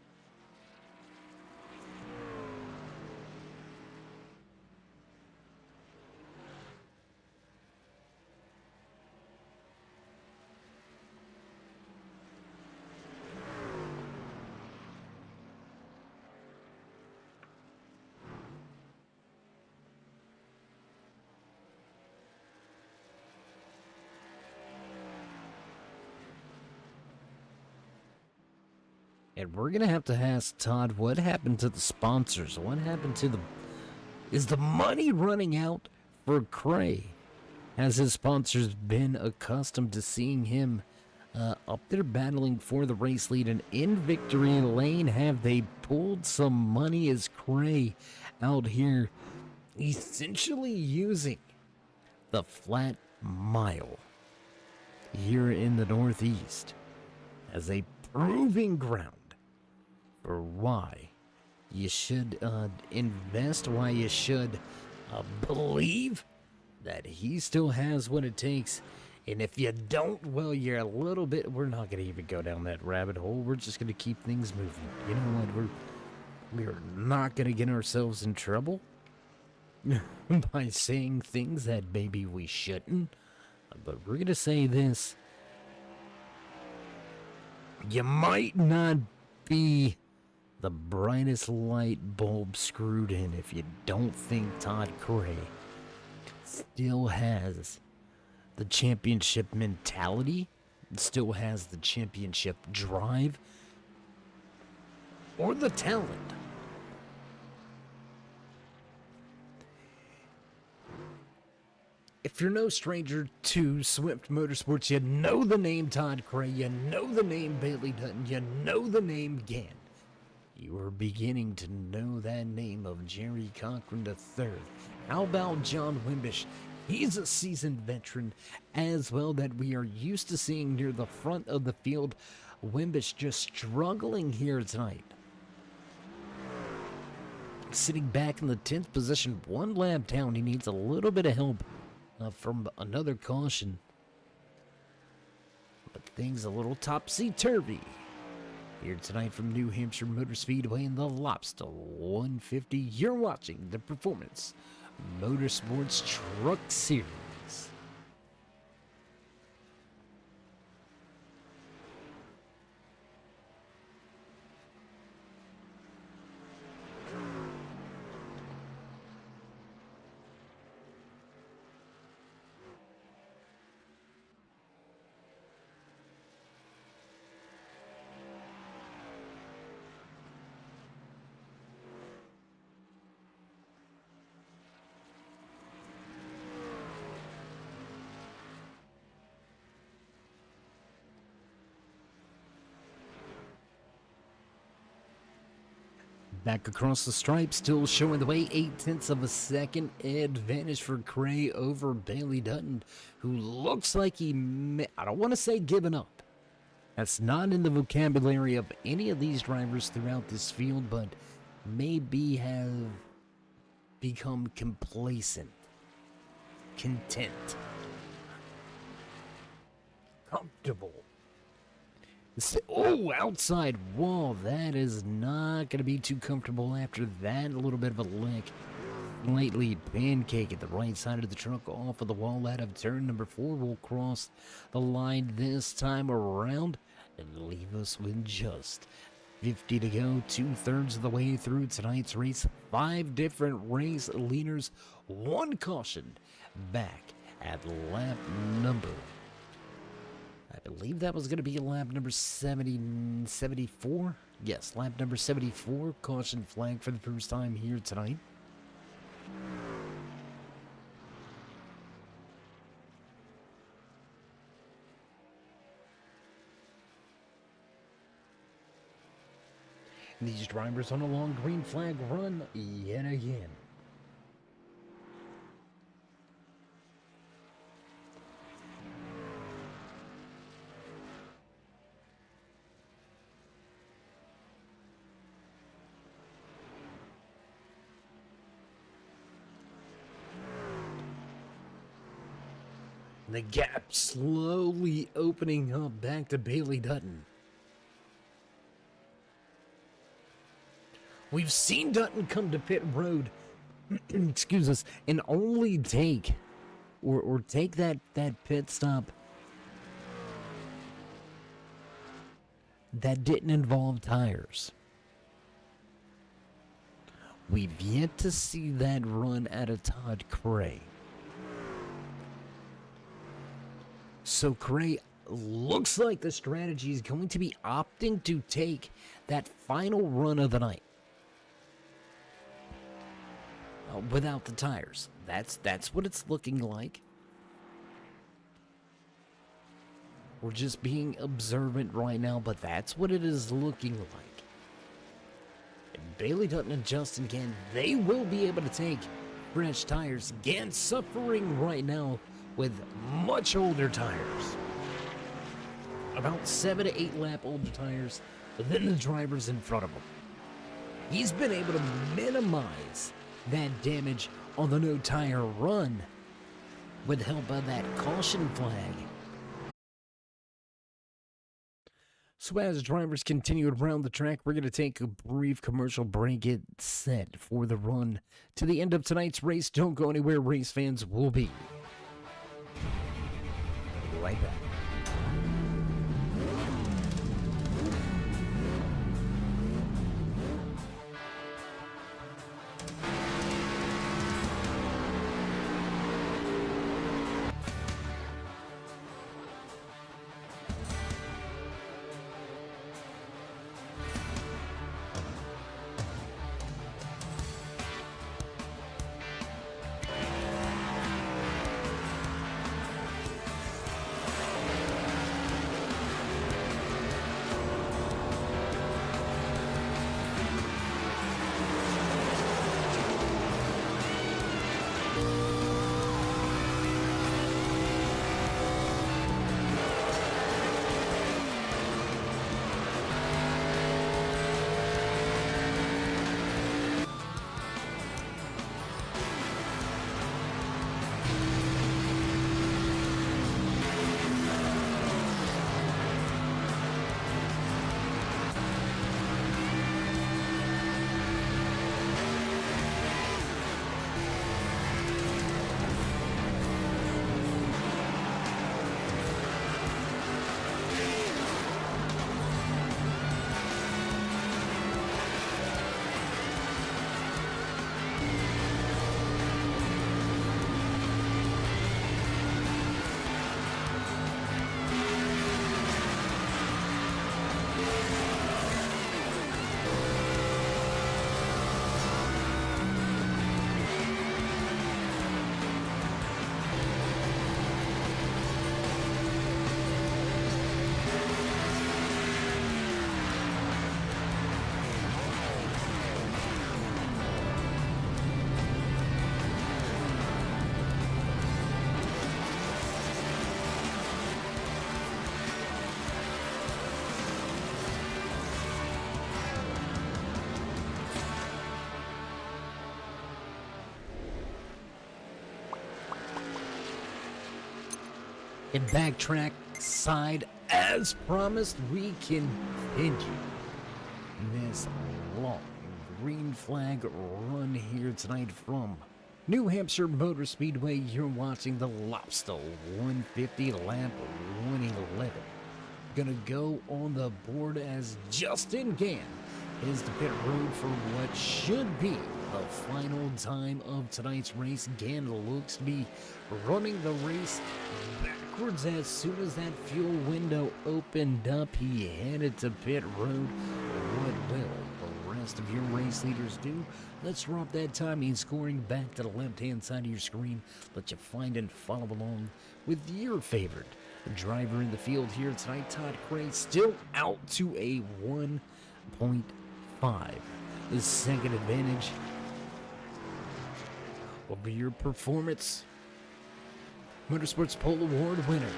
And we're going to have to ask Todd, what happened to the sponsors? What happened to the... Is the money running out for Cray? Has his sponsors been accustomed to seeing him up there battling for the race lead and in victory lane? Have they pulled some money as Cray out here essentially using the flat mile here in the Northeast as a proving ground for why you should invest, why you should believe that he still has what it takes. And if you don't, well, you're a little bit... We're not going to even go down that rabbit hole. We're just going to keep things moving. You know what? We're not going to get ourselves in trouble by saying things that maybe we shouldn't. But we're going to say this. You might not be the brightest light bulb screwed in if you don't think Todd Cray still has the championship mentality, still has the championship drive, or the talent. If you're no stranger to Swift MotorSports, you know the name Todd Cray, you know the name Bailey Dutton, you know the name Gann. You are beginning to know that name of Jerry Cochran III. How about John Wimbish? He's a seasoned veteran as well that we are used to seeing near the front of the field. Wimbish just struggling here tonight. Sitting back in the 10th position, one lap down. He needs a little bit of help from another caution. But things a little topsy-turvy here tonight from New Hampshire Motor Speedway in the Lobster 150. You're watching the Performance Motorsports Truck Series. Back across the stripe, still showing the way, 0.8 of a second advantage for Cray over Bailey Dutton, who looks like he, I don't want to say given up. That's not in the vocabulary of any of these drivers throughout this field, but maybe have become complacent, content, comfortable. Oh, outside wall. That is not going to be too comfortable after that. A little bit of a lick. Slightly pancake at the right side of the truck off of the wall out of turn number 4. Will cross the line this time around and leave us with just 50 to go. 2/3 of the way through tonight's race. 5 different race leaders. 1 caution back at lap number, I believe that was going to be lap number 74. Yes, lap number 74. Caution flag for the first time here tonight. These drivers on a long green flag run yet again. The gap slowly opening up back to Bailey Dutton. We've seen Dutton come to pit road, excuse us, and only take, or take that pit stop that didn't involve tires. We've yet to see that run out of Todd Cray. So Cray looks like the strategy is going to be opting to take that final run of the night without the tires. That's what it's looking like. We're just being observant right now, but that's what it is looking like. And Bailey Dutton and Justin Gann, they will be able to take fresh tires. Gann suffering right now with much older tires. About 7 to 8 lap older tires than the drivers in front of him. He's been able to minimize that damage on the no tire run with help of that caution flag. So as drivers continue around the track, we're going to take a brief commercial break. Get set for the run to the end of tonight's race. Don't go anywhere, race fans. Will be right back. And backtrack side, as promised, we continue this long green flag run here tonight from New Hampshire Motor Speedway. You're watching the Lobster 150 lap 111. Gonna go on the board as Justin Gann is the pit road for what should be the final time of tonight's race. Gann looks to be running the race backwards. As soon as that fuel window opened up, he headed to pit road. What will the rest of your race leaders do? Let's drop that timing scoring back to the left-hand side of your screen. Let you find and follow along with your favorite driver in the field here tonight. Todd Cray still out to a 1.5 second advantage over your Performance Motorsports Pole Award winner.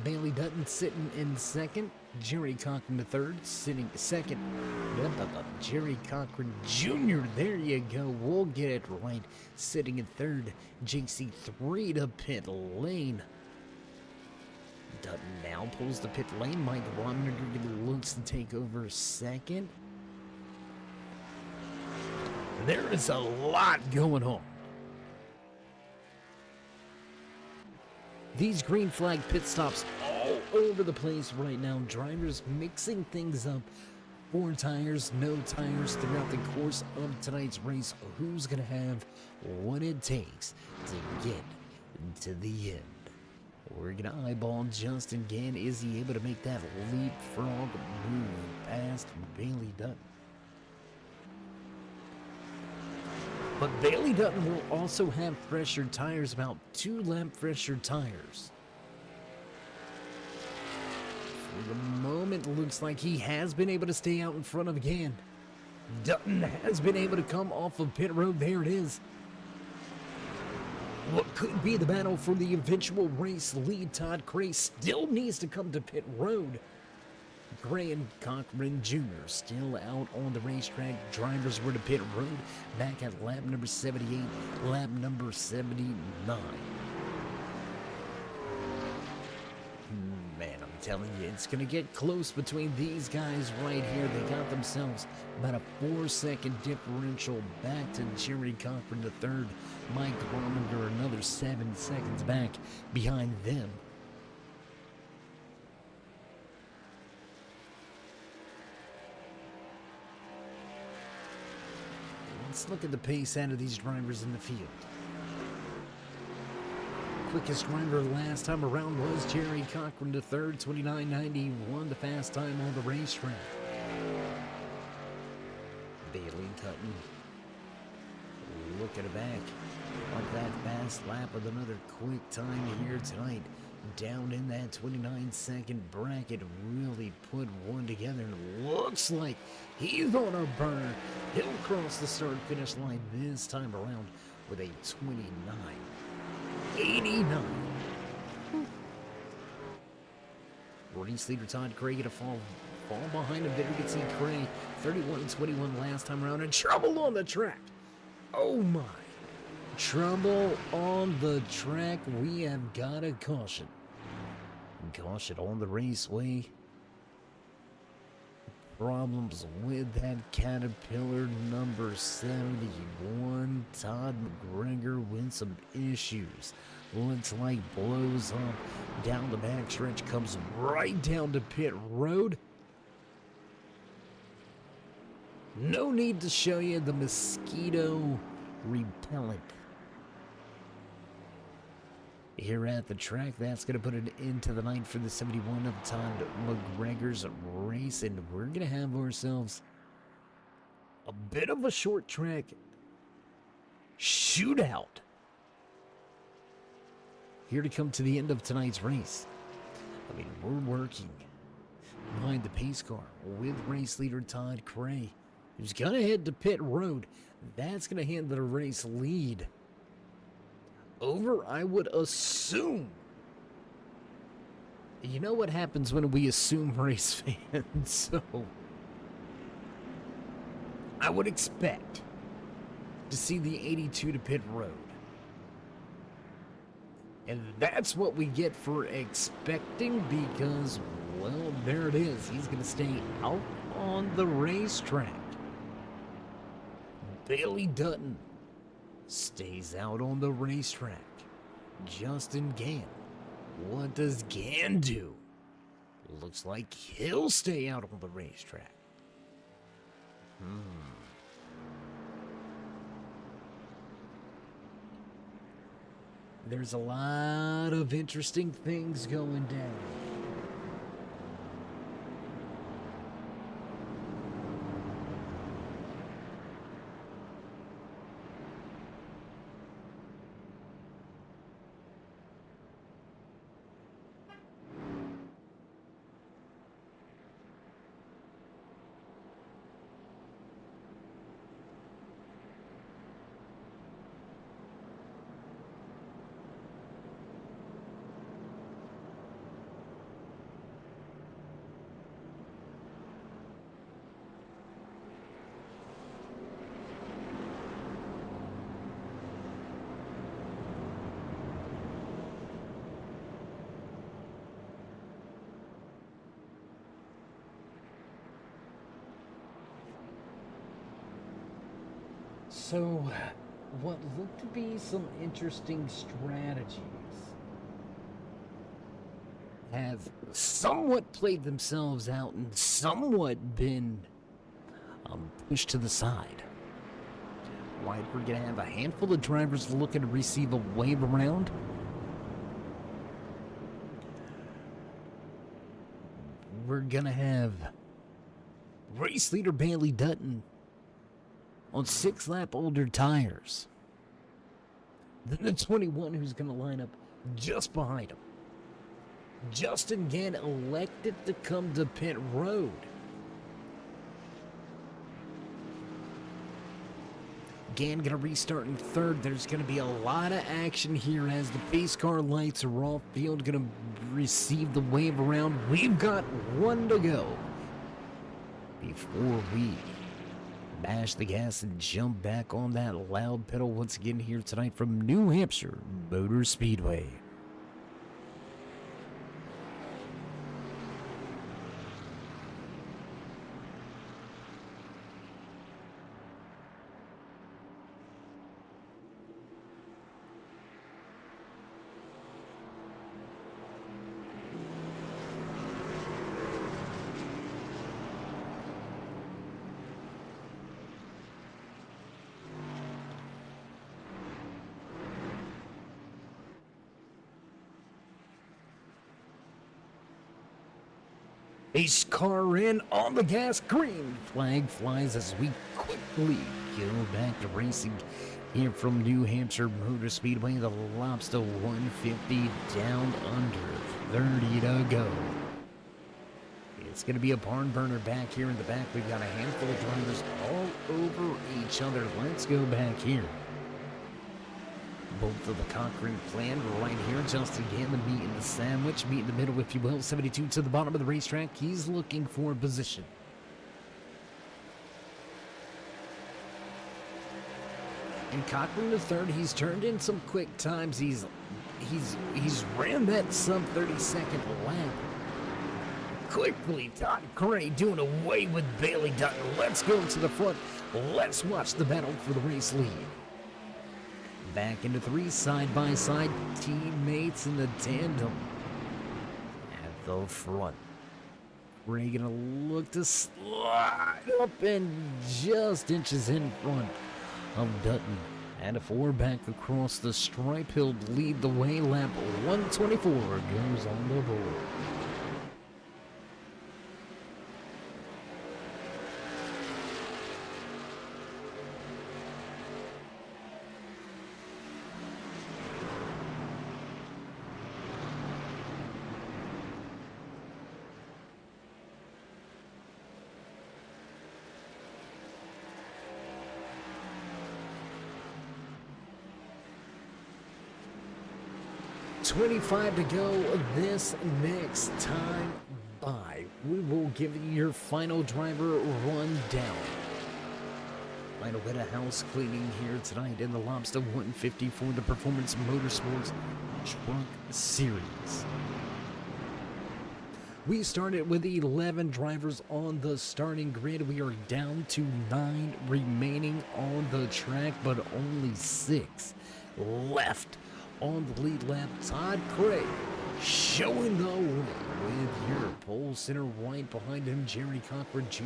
Bailey Dutton sitting in second. Jerry Cochran III sitting second. Jerry Cochran Jr., there you go, we'll get it right. Sitting in third. JC3 to pit lane. Dutton now pulls the pit lane. Mike Romniger looks to take over second. There is a lot going on. These green flag pit stops all over the place right now. Drivers mixing things up. 4 tires, no tires throughout the course of tonight's race. Who's going to have what it takes to get to the end? We're going to eyeball Justin Gann. Is he able to make that leapfrog move past Bailey Dutton? But Bailey Dutton will also have fresher tires, about 2 lap fresher tires. For the moment, looks like he has been able to stay out in front of Gann. Dutton has been able to come off of pit road. There it is. What could be the battle for the eventual race lead? Todd Cray still needs to come to pit road. Gray and Cochran Jr. still out on the racetrack. Drivers were to pit road back at lap number 78, lap number 79. Man, I'm telling you, it's going to get close between these guys right here. They got themselves about a 4-second differential back to Jerry Cochran III. Mike Rominger another 7 seconds back behind them. Let's look at the pace out of these drivers in the field. Quickest driver last time around was Jerry Cochran III, 29.91, the fast time on the racetrack. Bailey Dutton looking back on that fast lap with another quick time here tonight. Down in that 29-second bracket, really put one together, and looks like he's on a burner. He'll cross the start-finish line this time around with a 29.89. Race leader Todd Cray gonna fall behind him. There you can see Cray 31.21 last time around, and trouble on the track. Oh my. Trouble on the track. We have got a caution. Caution on the raceway. Problems with that Caterpillar number 71. Todd McGregor with some issues. Looks like blows up down the backstretch, comes right down to pit road. No need to show you the mosquito repellent here at the track. That's going to put an end to the night for the 71 of Todd McGregor's race, and we're going to have ourselves a bit of a short track shootout here to come to the end of tonight's race. I mean, we're working behind the pace car with race leader Todd Cray, who's going to head to pit road. That's going to hand the race lead over, I would assume. You know what happens when we assume, race fans? So I would expect to see the 82 to pit road. And that's what we get for expecting because, well, there it is. He's going to stay out on the racetrack. Bailey Dutton stays out on the racetrack. Justin Gann. What does Gann do? Looks like he'll stay out on the racetrack. There's a lot of interesting things going down. So, what looked to be some interesting strategies have somewhat played themselves out and somewhat been pushed to the side. Right, we're going to have a handful of drivers looking to receive a wave around. We're going to have race leader Bailey Dutton on 6-lap older tires. Then the 21 who's going to line up just behind him. Justin Gann elected to come to pit road. Gann going to restart in third. There's going to be a lot of action here as the pace car lights are off. Field going to receive the wave around. We've got one to go before we mash the gas and jump back on that loud pedal once again here tonight from New Hampshire Motor Speedway. Pace car in on the gas. Green flag flies as we quickly go back to racing here from New Hampshire Motor Speedway. The Lobster 150 down under 30 to go. It's going to be a barn burner back here in the back. We've got a handful of drivers all over each other. Let's go back here. Both of the conquering plan right here. Justin Gann, the meat in the sandwich, meat in the middle, if you will. 72 to the bottom of the racetrack. He's looking for position. And Cochran the third, he's turned in some quick times. He's ran that sub 30-second lap. Quickly, Todd Gray doing away with Bailey Dutton. Let's go to the front. Let's watch the battle for the race lead. Back into three side-by-side teammates in the tandem at the front. Ray gonna look to slide up and just inches in front of Dutton. And a four back across the stripe. He'll lead the way. Lap 124 goes on the board. $25 to go this next time by. We will give you your final driver rundown. Final bit of house cleaning here tonight in the Lobster 150 for the Performance Motorsports Truck Series. We started with 11 drivers on the starting grid. We are down to 9 remaining on the track, but only 6 left on the lead lap. Todd Craig showing the way with your pole center right behind him. Jerry Cochran Jr.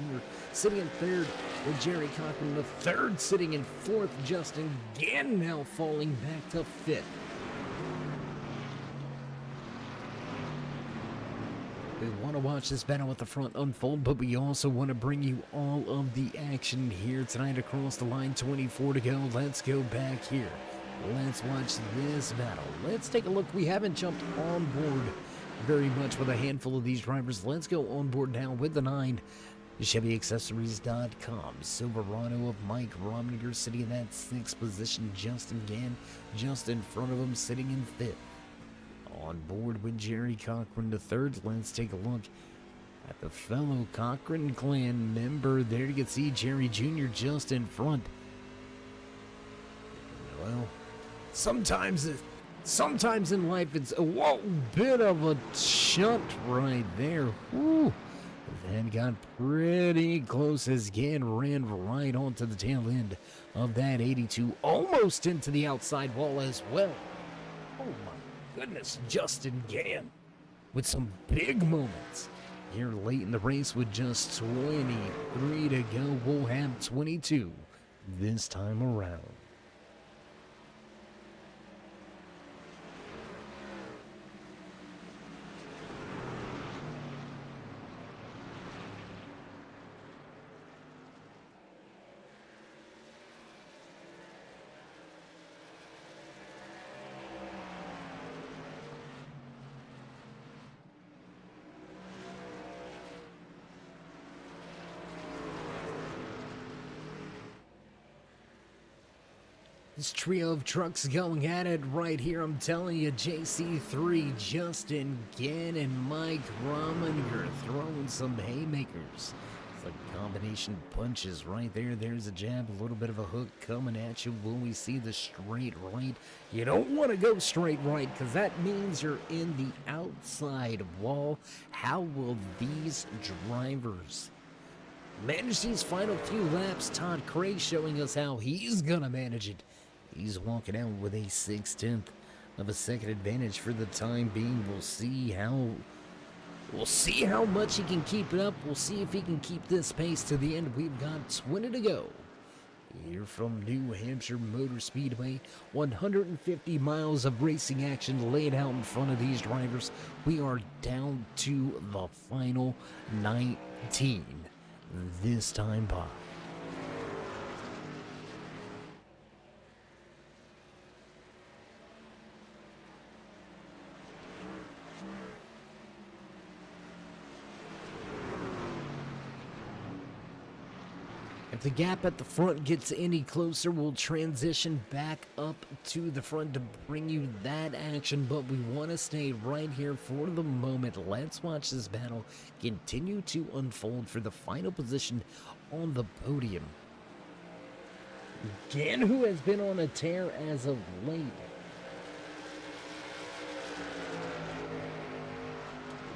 sitting in third with Jerry Cochran the third, sitting in fourth. Justin Gann now falling back to fifth. We want to watch this battle at the front unfold, but we also want to bring you all of the action here tonight across the line. 24 to go. Let's go back here. Let's watch this battle. Let's take a look. We haven't jumped on board very much with a handful of these drivers. Let's go on board now with the 9. ChevyAccessories.com. Silverado of Mike Romniger sitting in that 6th position. Justin Gann just in front of him, sitting in 5th. On board with Jerry Cochran III. Let's take a look at the fellow Cochran clan member. There you can see Jerry Jr. just in front. Well, sometimes in life it's a bit of a shunt right there. Woo. That got pretty close as Gann ran right onto the tail end of that 82, almost into the outside wall as well. Oh my goodness, Justin Gann with some big moments here late in the race with just 23 to go. We'll have 22 this time around. This trio of trucks going at it right here. I'm telling you, JC3, Justin Gann, and Mike Romniger throwing some haymakers. It's like combination punches right there. There's a jab, a little bit of a hook coming at you. Will we see the straight right? You don't want to go straight right because that means you're in the outside wall. How will these drivers manage these final few laps? Todd Craig showing us how he's going to manage it. He's walking out with a 6/10 of a second advantage for the time being. We'll see how much he can keep it up. We'll see if he can keep this pace to the end. We've got 20 to go. Here from New Hampshire Motor Speedway, 150 miles of racing action laid out in front of these drivers. We are down to the final 19 this time by. If the gap at the front gets any closer, we'll transition back up to the front to bring you that action, but we want to stay right here for the moment. Let's watch this battle continue to unfold for the final position on the podium. Gann, who has been on a tear as of late.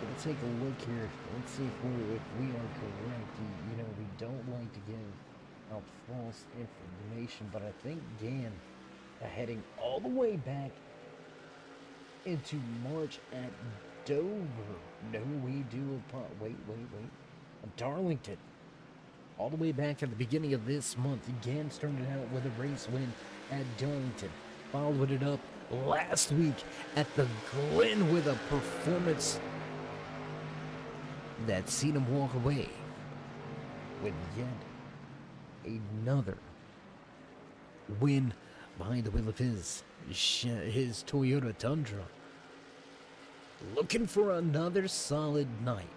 Let's take a look here. Let's see if we are correct. You know, we don't like to give out false information, but I think Gann heading all the way back into March at Dover. No, we do wait. Darlington. All the way back at the beginning of this month. Gann started out with a race win at Darlington. Followed it up last week at the Glen with a performance that seen him walk away with yet another win behind the wheel of his Toyota Tundra. Looking for another solid night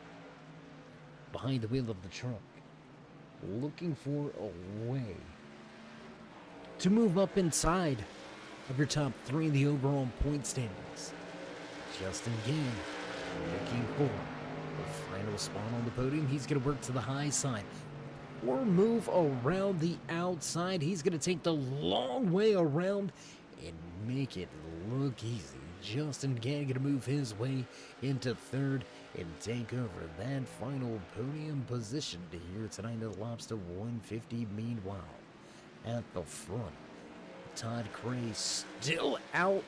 behind the wheel of the truck. Looking for a way to move up inside of your top 3 in the overall point standings. Justin Gann looking for the final spot on the podium. He's going to work to the high side. or move around the outside. He's going to take the long way around and make it look easy. Justin Gann going to move his way into third and take over that final podium position here tonight at Lobster 150. Meanwhile, at the front, Todd Cray still out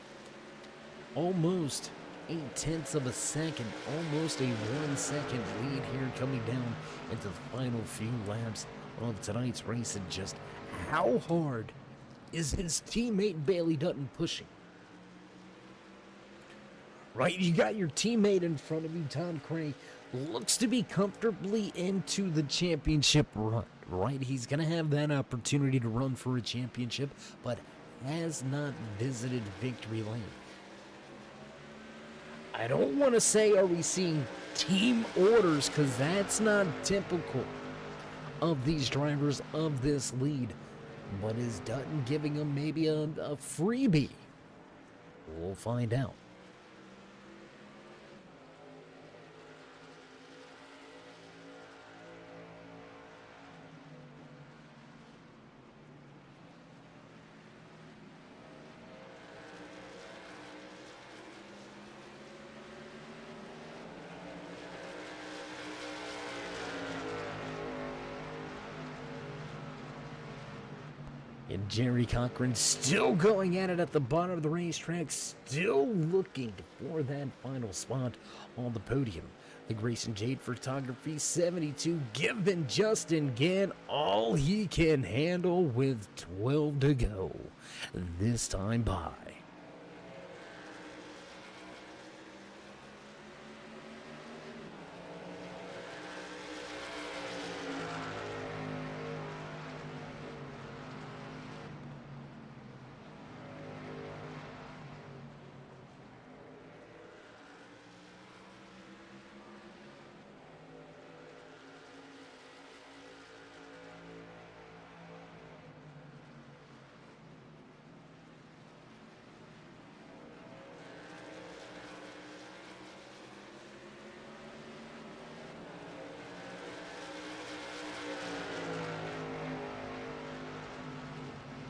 almost 0.8 of a second, almost a 1 second lead here coming down into the final few laps of tonight's race. And just how hard is his teammate Bailey Dutton pushing? Right, you got your teammate in front of you. Todd Cray looks to be comfortably into the championship run, right? He's going to have that opportunity to run for a championship, but has not visited victory lane. I don't want to say are we seeing team orders, because that's not typical of these drivers of this lead. But is Dutton giving him maybe a freebie? We'll find out. And Jerry Cochran still going at it at the bottom of the racetrack, still looking for that final spot on the podium. The Grayson Jade Photography 72 giving Justin Gann all he can handle with 12 to go this time by.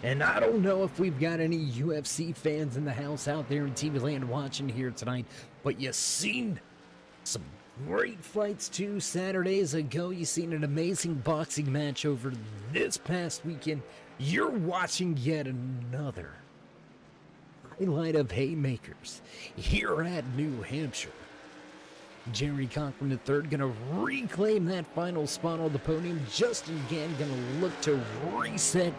And I don't know if we've got any UFC fans in the house out there in TV land watching here tonight, but you seen some great fights 2 Saturdays ago. You seen an amazing boxing match over this past weekend. You're watching yet another highlight of haymakers here at New Hampshire. Jerry Cochran III going to reclaim that final spot on the podium. Justin Gann going to look to reset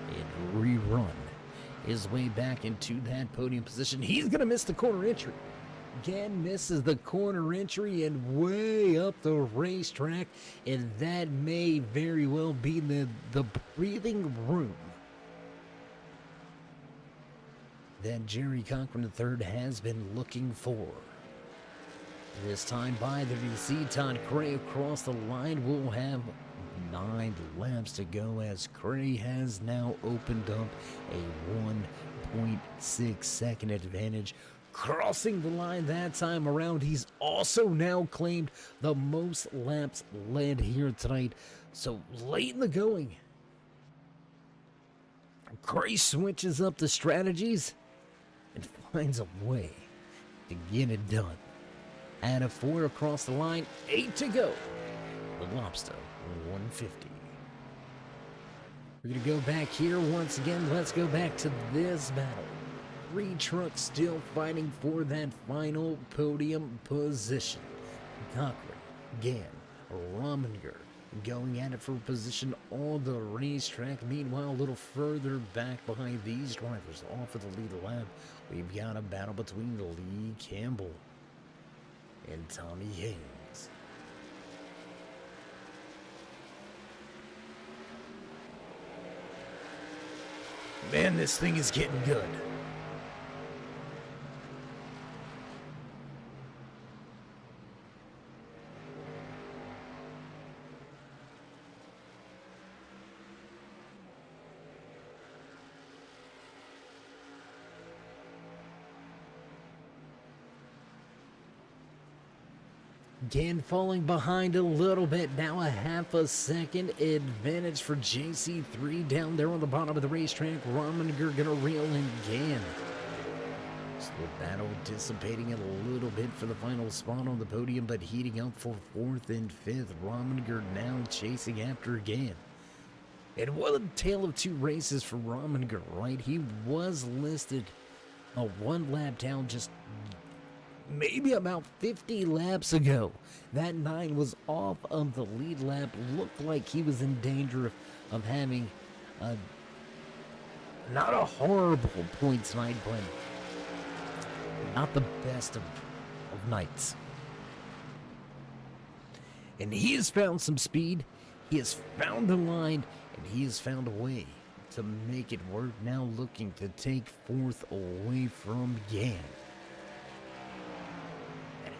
and rerun his way back into that podium position. He's going to miss the corner entry. Gann misses the corner entry and way up the racetrack, and that may very well be the breathing room that Jerry Cochran III has been looking for. This time by there, you see Todd Cray across the line. We'll have 9 laps to go as Cray has now opened up a 1.6 second advantage. Crossing the line that time around, he's also now claimed the most laps led here tonight. So late in the going, Cray switches up the strategies and finds a way to get it done. Out of 4 across the line, 8 to go. The Lobster 150. We're going to go back here once again. Let's go back to this battle. 3 trucks still fighting for that final podium position. Cochran, Gann, Rominger going at it for position on the racetrack. Meanwhile, a little further back behind these drivers off of the lead lap, we've got a battle between Lee Campbell and Tommy Haynes. Man, this thing is getting good. Again, falling behind a little bit. Now a half a second advantage for JC3 down there on the bottom of the racetrack. Rominger gonna reel in again. So the battle dissipating a little bit for the final spot on the podium, but heating up for 4th and 5th. Rominger now chasing after again. It was a tale of two races for Rominger, right? He was listed a one lap down just maybe about 50 laps ago. That 9 was off of the lead lap. Looked like he was in danger of having not a horrible points night, but not the best of nights. And he has found some speed. He has found the line, and he has found a way to make it work. Now looking to take 4th away from Gann.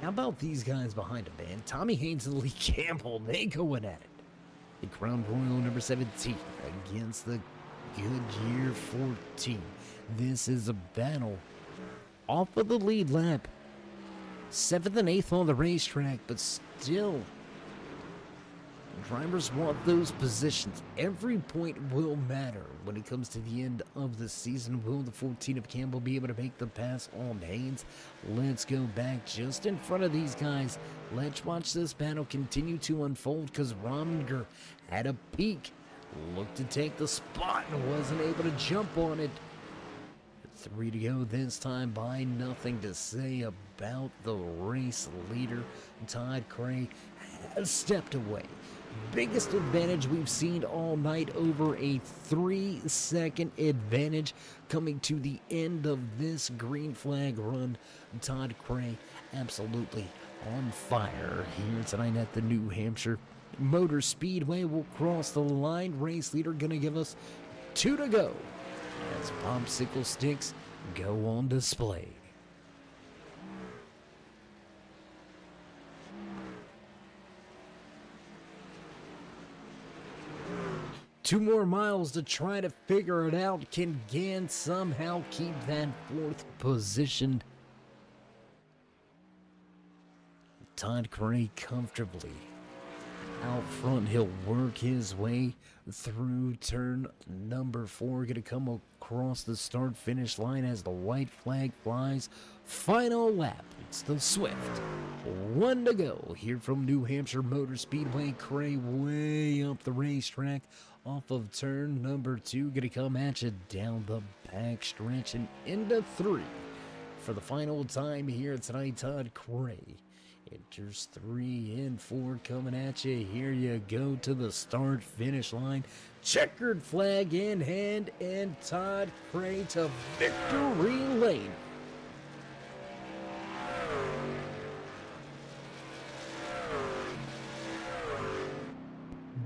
How about these guys behind him, man? Tommy Haynes and Lee Campbell, they going at it. The Crown Royal number 17 against the Goodyear 14. This is a battle off of the lead lap. 7th and 8th on the racetrack, but still, drivers want those positions. Every point will matter when it comes to the end of the season. Will the 14 of Campbell be able to make the pass on Haynes? Let's go back just in front of these guys. Let's watch this battle continue to unfold, because Rominger had a peek, looked to take the spot and wasn't able to jump on it. 3 to go this time by nothing to say about the race leader. Todd Cray has stepped away. Biggest advantage we've seen all night, over a 3-second advantage coming to the end of this green flag run. Todd Cray absolutely on fire here tonight at the New Hampshire Motor Speedway. Will cross the line. Race leader gonna give us 2 to go as popsicle sticks go on display. Two more miles to try to figure it out. Can Gann somehow keep that 4th position? Todd Cray comfortably out front. He'll work his way through turn number 4. Gonna come across the start finish line as the white flag flies. Final lap. It's the Swift. 1 to go here from New Hampshire Motor Speedway. Cray way up the racetrack off of turn number 2. Gonna come at you down the back stretch and into 3 for the final time here tonight. Todd Cray enters 3 and 4 coming at you. Here you go to the start finish line. Checkered flag in hand, and Todd Cray to victory lane.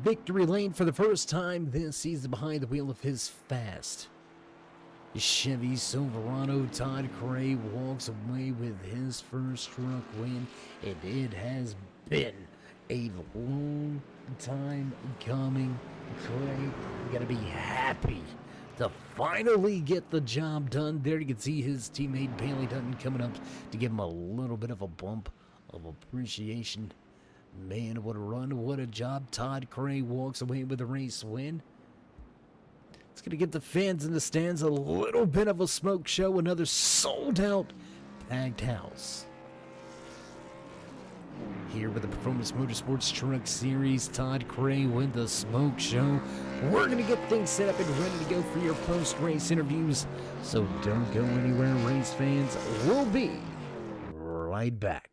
Victory lane for the first time this season behind the wheel of his fast Chevy Silverado. Todd Cray walks away with his first truck win, and it has been a long time coming. Cray gonna be happy to finally get the job done. There you can see his teammate Bailey Dutton coming up to give him a little bit of a bump of appreciation. Man, what a run, what a job. Todd Cray walks away with the race win. It's going to get the fans in the stands a little bit of a smoke show. Another sold-out packed house. Here with the Performance Motorsports Truck Series, Todd Cray with the smoke show. We're going to get things set up and ready to go for your post-race interviews. So don't go anywhere, race fans. We'll be right back.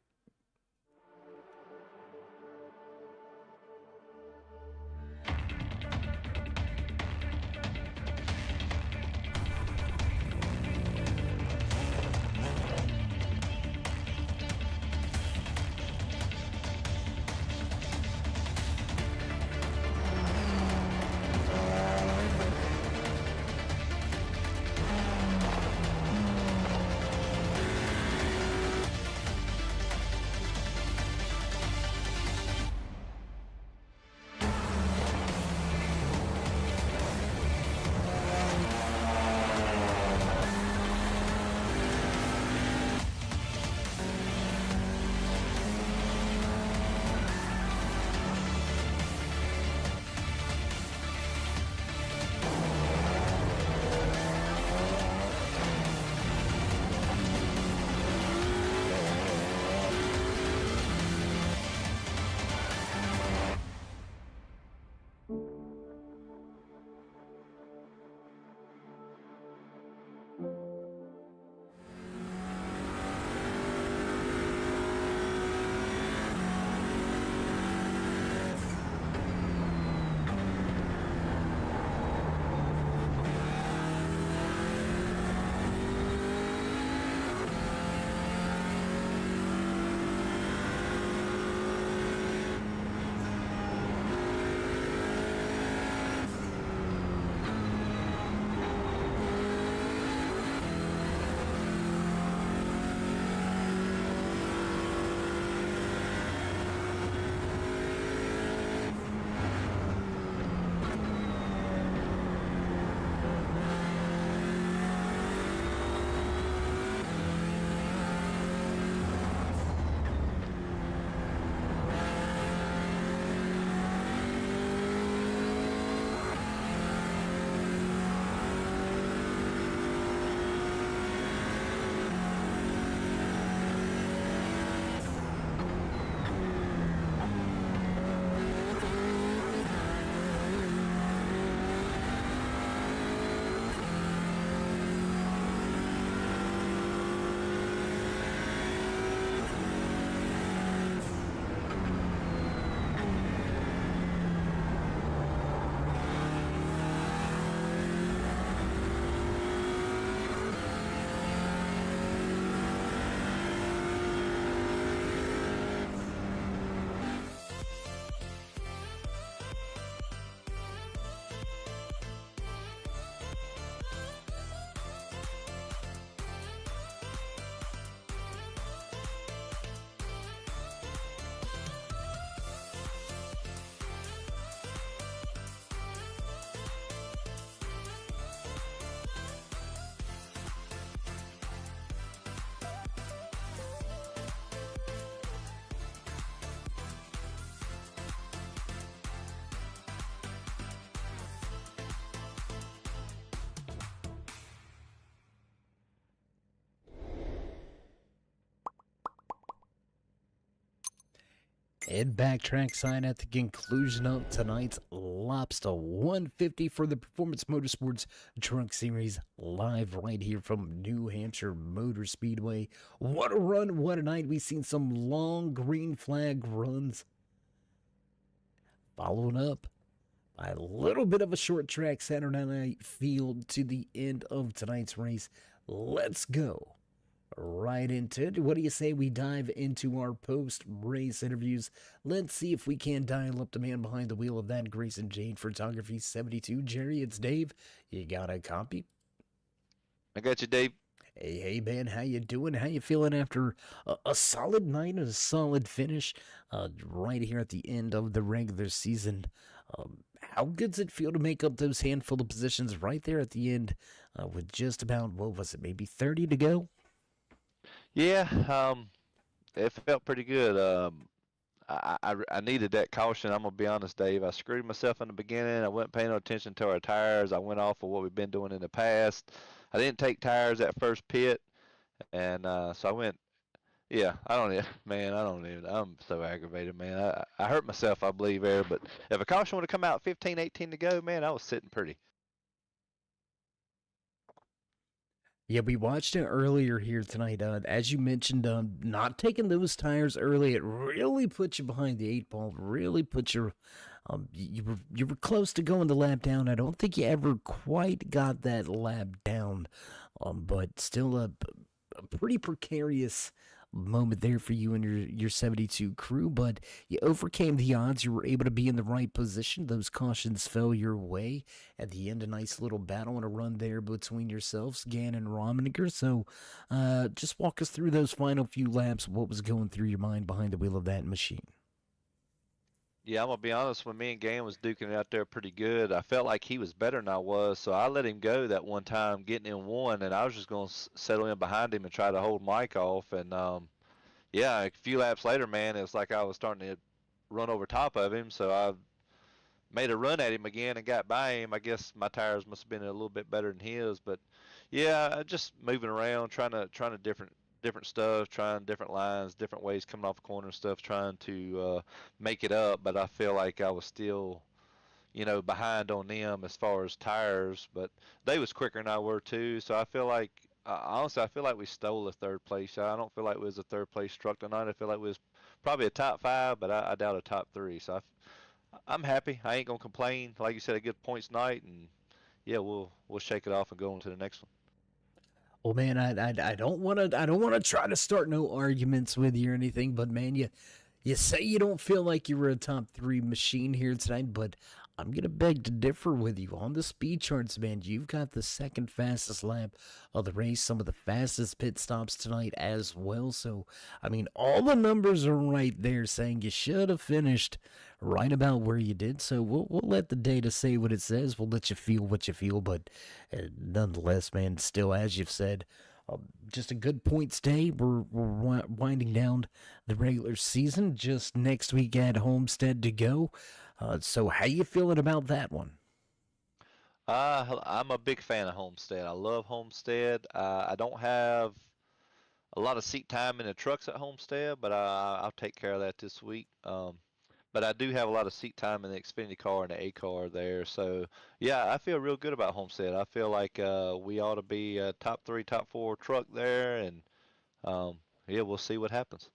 And backtrack side at the conclusion of tonight's Lobster 150 for the Performance Motorsports Truck Series, live right here from New Hampshire Motor Speedway. What a run, what a night. We've seen some long green flag runs, following up by a little bit of a short track Saturday night field to the end of tonight's race. Let's go right into it. What do you say we dive into our post-race interviews? Let's see if we can dial up the man behind the wheel of that Grayson Jade Photography 72. Jerry, it's Dave. You got a copy? I got you, Dave. Hey, man, how you doing? How you feeling after a solid night and a solid finish right here at the end of the regular season? How good does it feel to make up those handful of positions right there at the end with just about, what was it, maybe 30 to go? Yeah, it felt pretty good. I needed that caution. I'm gonna be honest, Dave. I screwed myself in the beginning. I wasn't paying no attention to our tires. I went off of what we've been doing in the past. I didn't take tires at first pit, and so I went. Yeah, I don't even, man. I don't even. I'm so aggravated, man. I hurt myself, I believe, there. But if a caution would have come out 15, 18 to go, man, I was sitting pretty. Yeah, we watched it earlier here tonight. As you mentioned, not taking those tires early, it really put you behind the eight ball. Really put your, you were close to going the lap down. I don't think you ever quite got that lap down, but still a pretty precarious moment there for you and your 72 crew, but you overcame the odds. You were able to be in the right position. Those cautions fell your way at the end. A nice little battle and a run there between yourselves, Gann and Romaniger. So just walk us through those final few laps. What was going through your mind behind the wheel of that machine? Yeah, I'm gonna be honest. When me and Gann was duking it out there pretty good, I felt like he was better than I was, so I let him go that one time, getting in one, and I was just gonna settle in behind him and try to hold Mike off. And yeah, a few laps later, man, it was like I was starting to run over top of him, so I made a run at him again and got by him. I guess my tires must have been a little bit better than his, but yeah, just moving around, trying to different stuff, trying different lines, different ways coming off the corner and stuff, trying to make it up. But I feel like I was still, behind on them as far as tires. But they was quicker than I were too. So I feel like, honestly, I feel like we stole a third place. I don't feel like we was a third place truck tonight. I feel like we was probably a top five, but I doubt a top three. So I'm happy. I ain't gonna complain. Like you said, a good points night, and yeah, we'll shake it off and go on to the next one. Well, man, I don't want to try to start no arguments with you or anything, but man, you say you don't feel like you were a top three machine here tonight, but I'm gonna beg to differ with you on the speed charts, man. You've got the second fastest lap of the race, some of the fastest pit stops tonight as well. So, I mean, all the numbers are right there saying you should have finished right about where you did. So we'll let the data say what it says. We'll let you feel what you feel, but nonetheless, man, still as you've said, just a good points day. We're winding down the regular season. Just next week at Homestead to go. So how you feeling about that one? I'm a big fan of Homestead. I love Homestead. I don't have a lot of seat time in the trucks at Homestead, but I'll take care of that this week. But I do have a lot of seat time in the Xfinity car and the A car there. So yeah, I feel real good about Homestead. I feel like we ought to be a top three, top four truck there, and yeah, we'll see what happens.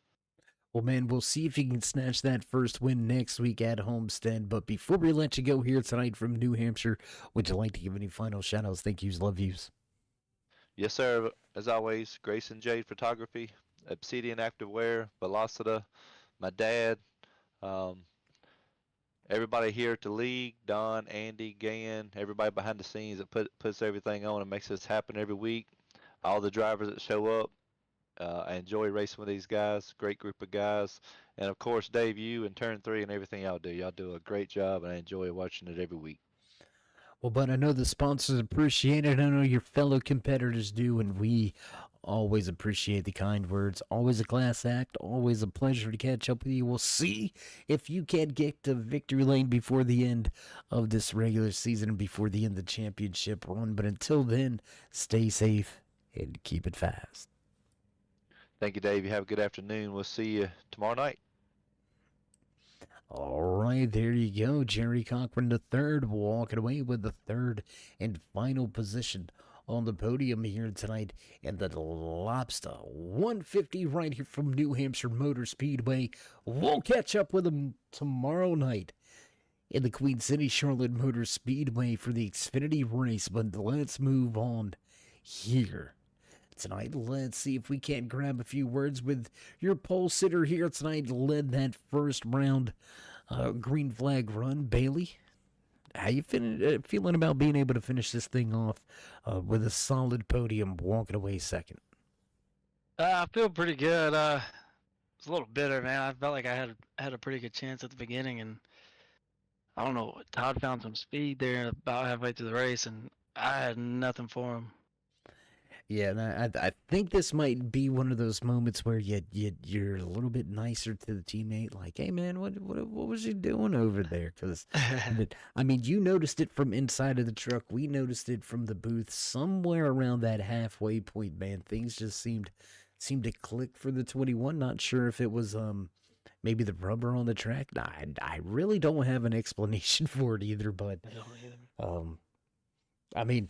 Well, man, we'll see if you can snatch that first win next week at Homestead. But before we let you go here tonight from New Hampshire, would you like to give any final shout outs, thank yous, love yous? Yes, sir. As always, Grayson Jade Photography, Obsidian Activewear, Velocita, my dad, um, everybody here at the league, Don, Andy, Gann, everybody behind the scenes that puts everything on and makes this happen every week. All the drivers that show up. I enjoy racing with these guys. Great group of guys. And of course, Dave, you and Turn 3 and everything y'all do. Y'all do a great job, and I enjoy watching it every week. Well, but I know the sponsors appreciate it. I know your fellow competitors do, and we always appreciate the kind words. Always a class act. Always a pleasure to catch up with you. We'll see if you can get to victory lane before the end of this regular season and before the end of the championship run. But until then, stay safe and keep it fast. Thank you, Dave. You have a good afternoon. We'll see you tomorrow night. All right, there you go. Jerry Cochran the third walking away with the third and final position on the podium here tonight. And the Lobster 150 right here from New Hampshire Motor Speedway. We'll catch up with him tomorrow night in the Queen City Charlotte Motor Speedway for the Xfinity race. But let's move on here tonight. Let's see if we can't grab a few words with your pole sitter here tonight. Led that first round green flag run, Bailey. How you feeling about being able to finish this thing off with a solid podium, walking away second? I feel pretty good. It's a little bitter, man. I felt like I had a pretty good chance at the beginning, and I don't know. Todd found some speed there about halfway through the race, and I had nothing for him. Yeah, and I think this might be one of those moments where you're a little bit nicer to the teammate, like, hey man, what was you doing over there? Because I mean, you noticed it from inside of the truck, we noticed it from the booth. Somewhere around that halfway point, man, things just seemed to click for the 21. Not sure if it was maybe the rubber on the track. Nah, I really don't have an explanation for it either, but I don't either. I mean,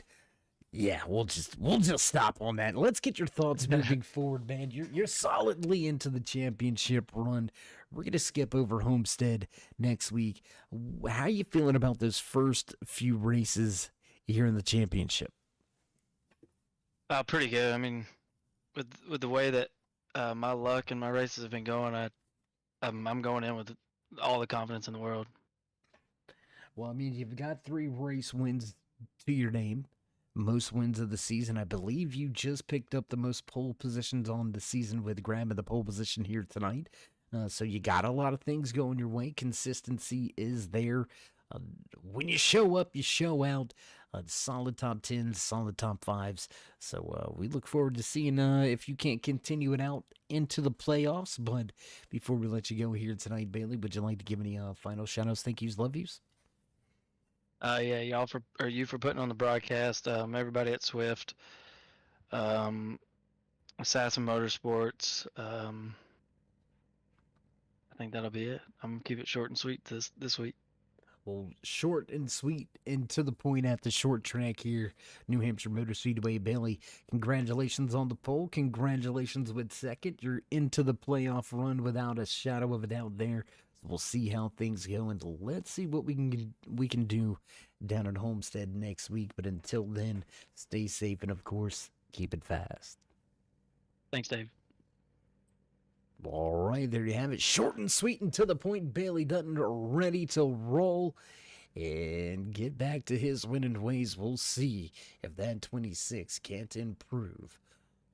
yeah, we'll just stop on that. Let's get your thoughts moving forward, man. You're solidly into the championship run. We're gonna skip over Homestead next week. How you feeling about those first few races here in the championship? Pretty good. I mean, with the way that my luck and my races have been going, I'm going in with all the confidence in the world. Well, I mean, you've got 3 race wins to your name. Most wins of the season. I believe you just picked up the most pole positions on the season with grabbing the pole position here tonight. So you got a lot of things going your way. Consistency is there. When you show up, you show out. Solid top 10s, solid top 5s. So we look forward to seeing if you can't continue it out into the playoffs. But before we let you go here tonight, Bailey, would you like to give any final shout-outs, thank yous, love yous? Yeah, you for putting on the broadcast. Everybody at Swift, Assassin Motorsports. I think that'll be it. I'm gonna keep it short and sweet this week. Well, short and sweet and to the point at the short track here, New Hampshire Motor Speedway. Bailey, congratulations on the pole. Congratulations with second. You're into the playoff run without a shadow of a doubt there. We'll see how things go, and let's see what we can do down at Homestead next week. But until then, stay safe and, of course, keep it fast. Thanks, Dave. All right, there you have it. Short and sweet and to the point. Bailey Dutton ready to roll and get back to his winning ways. We'll see if that 26 can't improve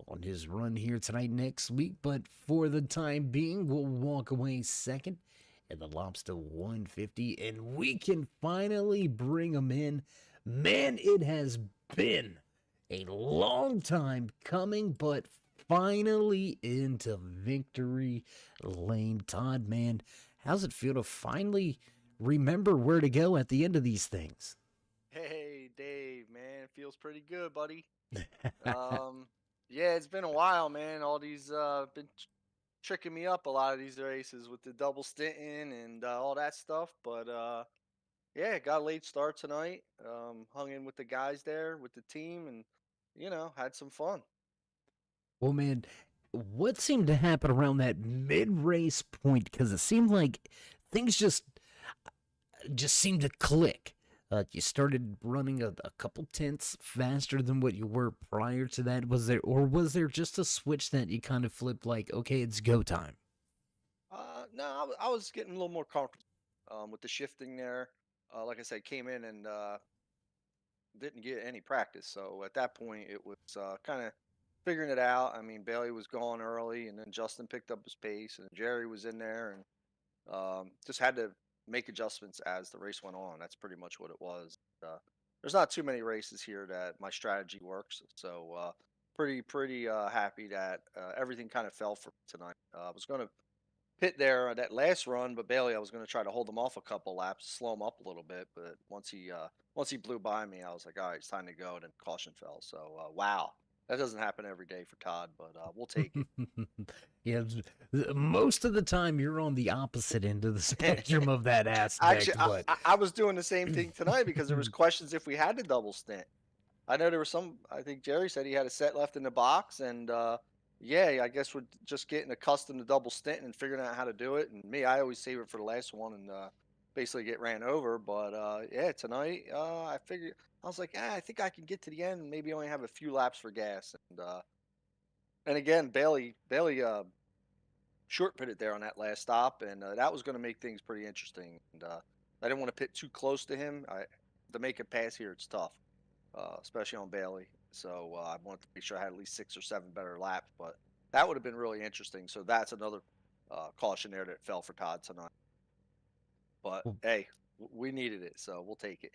on his run here tonight next week. But for the time being, we'll walk away second in the Lobster 150, and we can finally bring him in. Man, it has been a long time coming, but finally into victory lane. Todd, man, how's it feel to finally remember where to go at the end of these things? Hey, Dave, man, it feels pretty good, buddy. Yeah, it's been a while, man. All these been tricking me up a lot of these races with the double stinting and all that stuff, but yeah, got a late start tonight. Hung in with the guys there with the team, and had some fun. Well, man, what seemed to happen around that mid-race point? Because it seemed like things just seemed to click. You started running a couple tenths faster than what you were prior to that. Was there just a switch that you kind of flipped, like, okay, it's go time? No, I was getting a little more comfortable with the shifting there. Like I said, came in and didn't get any practice, so at that point it was kind of figuring it out. I mean, Bailey was gone early, and then Justin picked up his pace, and Jerry was in there, and just had to make adjustments as the race went on. That's pretty much what it was. There's not too many races here that my strategy works, so pretty happy that everything kind of fell for tonight. I was going to pit there that last run, but Bailey, I was going to try to hold him off a couple laps, slow him up a little bit, but once he blew by me, I was like, all right, it's time to go, and then caution fell. So wow. That doesn't happen every day for Todd, but we'll take it. Yeah, most of the time you're on the opposite end of the spectrum of that Actually, aspect, but I was doing the same thing tonight because there was questions if we had to double stint. I know there was some. I think Jerry said he had a set left in the box, and yeah, I guess we're just getting accustomed to double stinting and figuring out how to do it. And me, I always save it for the last one and basically get ran over. But yeah, tonight I figured I was like, I think I can get to the end and maybe only have a few laps for gas. And again, Bailey short pitted there on that last stop, and that was going to make things pretty interesting. And I didn't want to pit too close to him. To make a pass here, it's tough, especially on Bailey. So I wanted to make sure I had at least 6 or 7 better laps, but that would have been really interesting. So that's another caution there that fell for Todd tonight. But hey, we needed it, so we'll take it.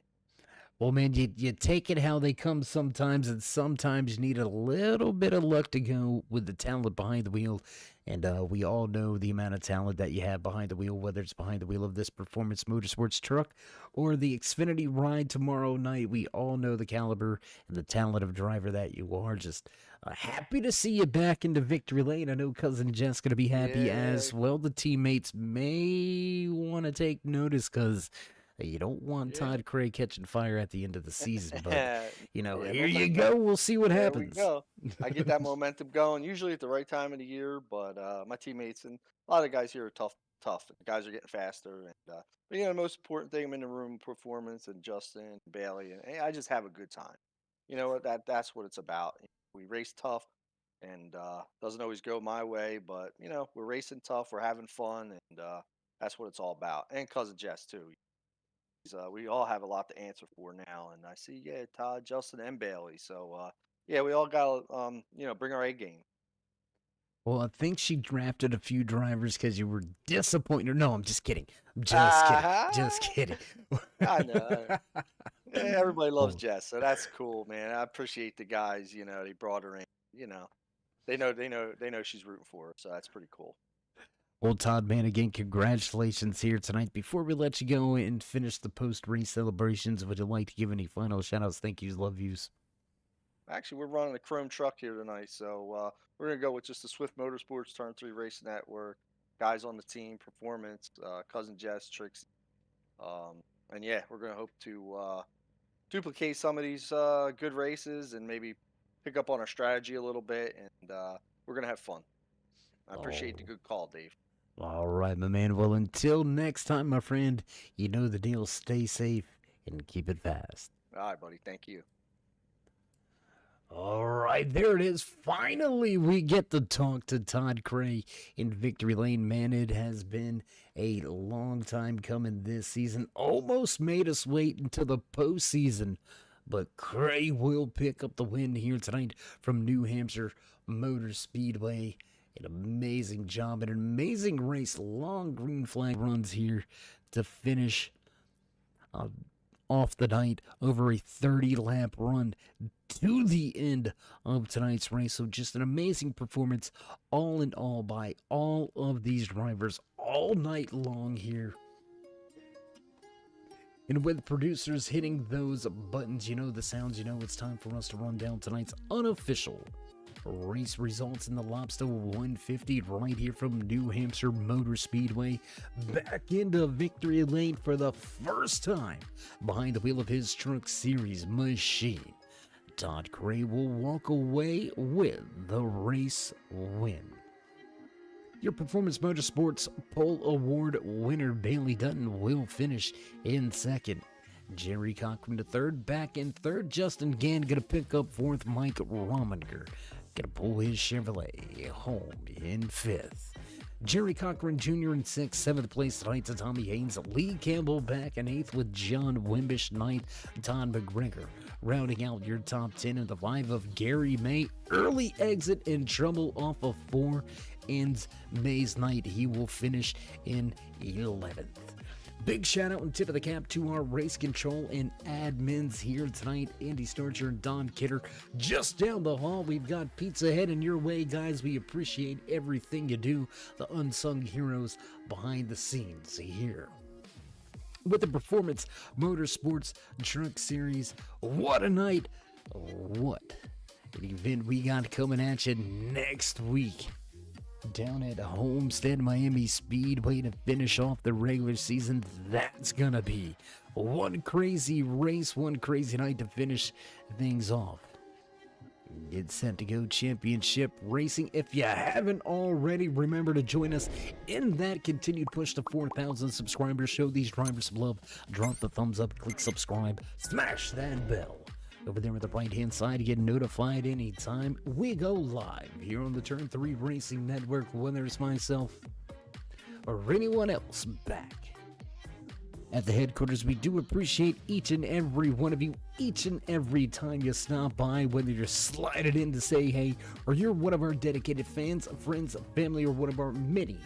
well, man, you take it how they come sometimes, and sometimes you need a little bit of luck to go with the talent behind the wheel. And we all know the amount of talent that you have behind the wheel, whether it's behind the wheel of this Performance Motorsports truck or the Xfinity ride tomorrow night. We all know the caliber and the talent of driver that you are. Just happy to see you back into victory lane. I know Cousin Jess going to be happy as well. The teammates may want to take notice because you don't want Todd Cray catching fire at the end of the season, but here you go. We'll see what happens. There we go. I get that momentum going usually at the right time of the year, but my teammates and a lot of guys here are tough. The guys are getting faster, and but the most important thing, I'm in the room, performance, and Justin, Bailey, and hey, I just have a good time. You know what? That's what it's about. We race tough, and doesn't always go my way, but we're racing tough, we're having fun, and that's what it's all about. And cousin Jess too. We all have a lot to answer for now, and I see, Todd, Justin, and Bailey. So, yeah, we all got to, bring our A game. Well, I think she drafted a few drivers because you were disappointed. No, I'm just kidding. I'm just kidding. Just kidding. I know. Yeah, everybody loves Jess, so that's cool, man. I appreciate the guys. They brought her in. They know she's rooting for her, so that's pretty cool. Well, Todd, man, again, congratulations here tonight. Before we let you go and finish the post-race celebrations, would you like to give any final shout-outs, thank yous, love yous? Actually, we're running a chrome truck here tonight, so we're going to go with just the Swift Motorsports Turn 3 Racing Network, guys on the team, Performance, Cousin Jess, Trixie. And yeah, we're going to hope to duplicate some of these good races and maybe pick up on our strategy a little bit, and we're going to have fun. I appreciate the good call, Dave. All right, my man. Well, until next time, my friend, you know the deal. Stay safe and keep it fast. All right, buddy. Thank you. All right, there it is. Finally, we get to talk to Todd Cray in Victory Lane. Man, it has been a long time coming this season. Almost made us wait until the postseason, but Cray will pick up the win here tonight from New Hampshire Motor Speedway. An amazing job, an amazing race. Long green flag runs here to finish off the night over a 30-lap run to the end of tonight's race. So just an amazing performance all in all by all of these drivers all night long here. And with producers hitting those buttons, the sounds, it's time for us to run down tonight's unofficial race results in the Lobster 150 right here from New Hampshire Motor Speedway. Back into victory lane for the first time behind the wheel of his Truck Series machine. Todd Cray will walk away with the race win. Your Performance Motorsports Pole Award winner Bailey Dutton will finish in second. Jerry Cochran to third, back in third. Justin Gann gonna pick up fourth. Mike Rominger gonna pull his Chevrolet home in fifth. Jerry Cochran Jr. in sixth. Seventh place tonight to Tommy Haynes. Lee Campbell back in eighth with John Wimbish ninth. Todd McGregor rounding out your top 10 in the 5 of Gary May. Early exit in trouble off of 4 ends May's night. He will finish in 11th. Big shout out and tip of the cap to our race control and admins here tonight. Andy Starcher and Don Kidder. Just down the hall, we've got pizza heading your way, guys. We appreciate everything you do. The unsung heroes behind the scenes here. With the Performance Motorsports Truck Series, what a night. What An event we got coming at you next week down at Homestead Miami Speedway to finish off the regular season. That's gonna be one crazy race, one crazy night to finish things off. Get set to go championship racing. If you haven't already, remember to join us in that continued push to 4,000 subscribers. Show these drivers some love. Drop the thumbs up, click subscribe, smash that bell over there on the right hand side to get notified anytime we go live here on the Turn 3 Racing Network, whether it's myself or anyone else back at the headquarters. We do appreciate each and every one of you, each and every time you stop by, whether you're sliding in to say hey, or you're one of our dedicated fans, friends, family, or one of our many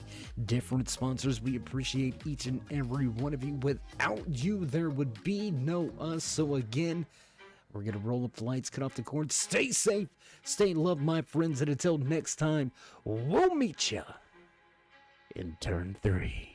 different sponsors. We appreciate each and every one of you. Without you, there would be no us. So again, we're going to roll up the lights, cut off the cord. Stay safe, stay loved, my friends, and until next time, we'll meet ya in Turn 3.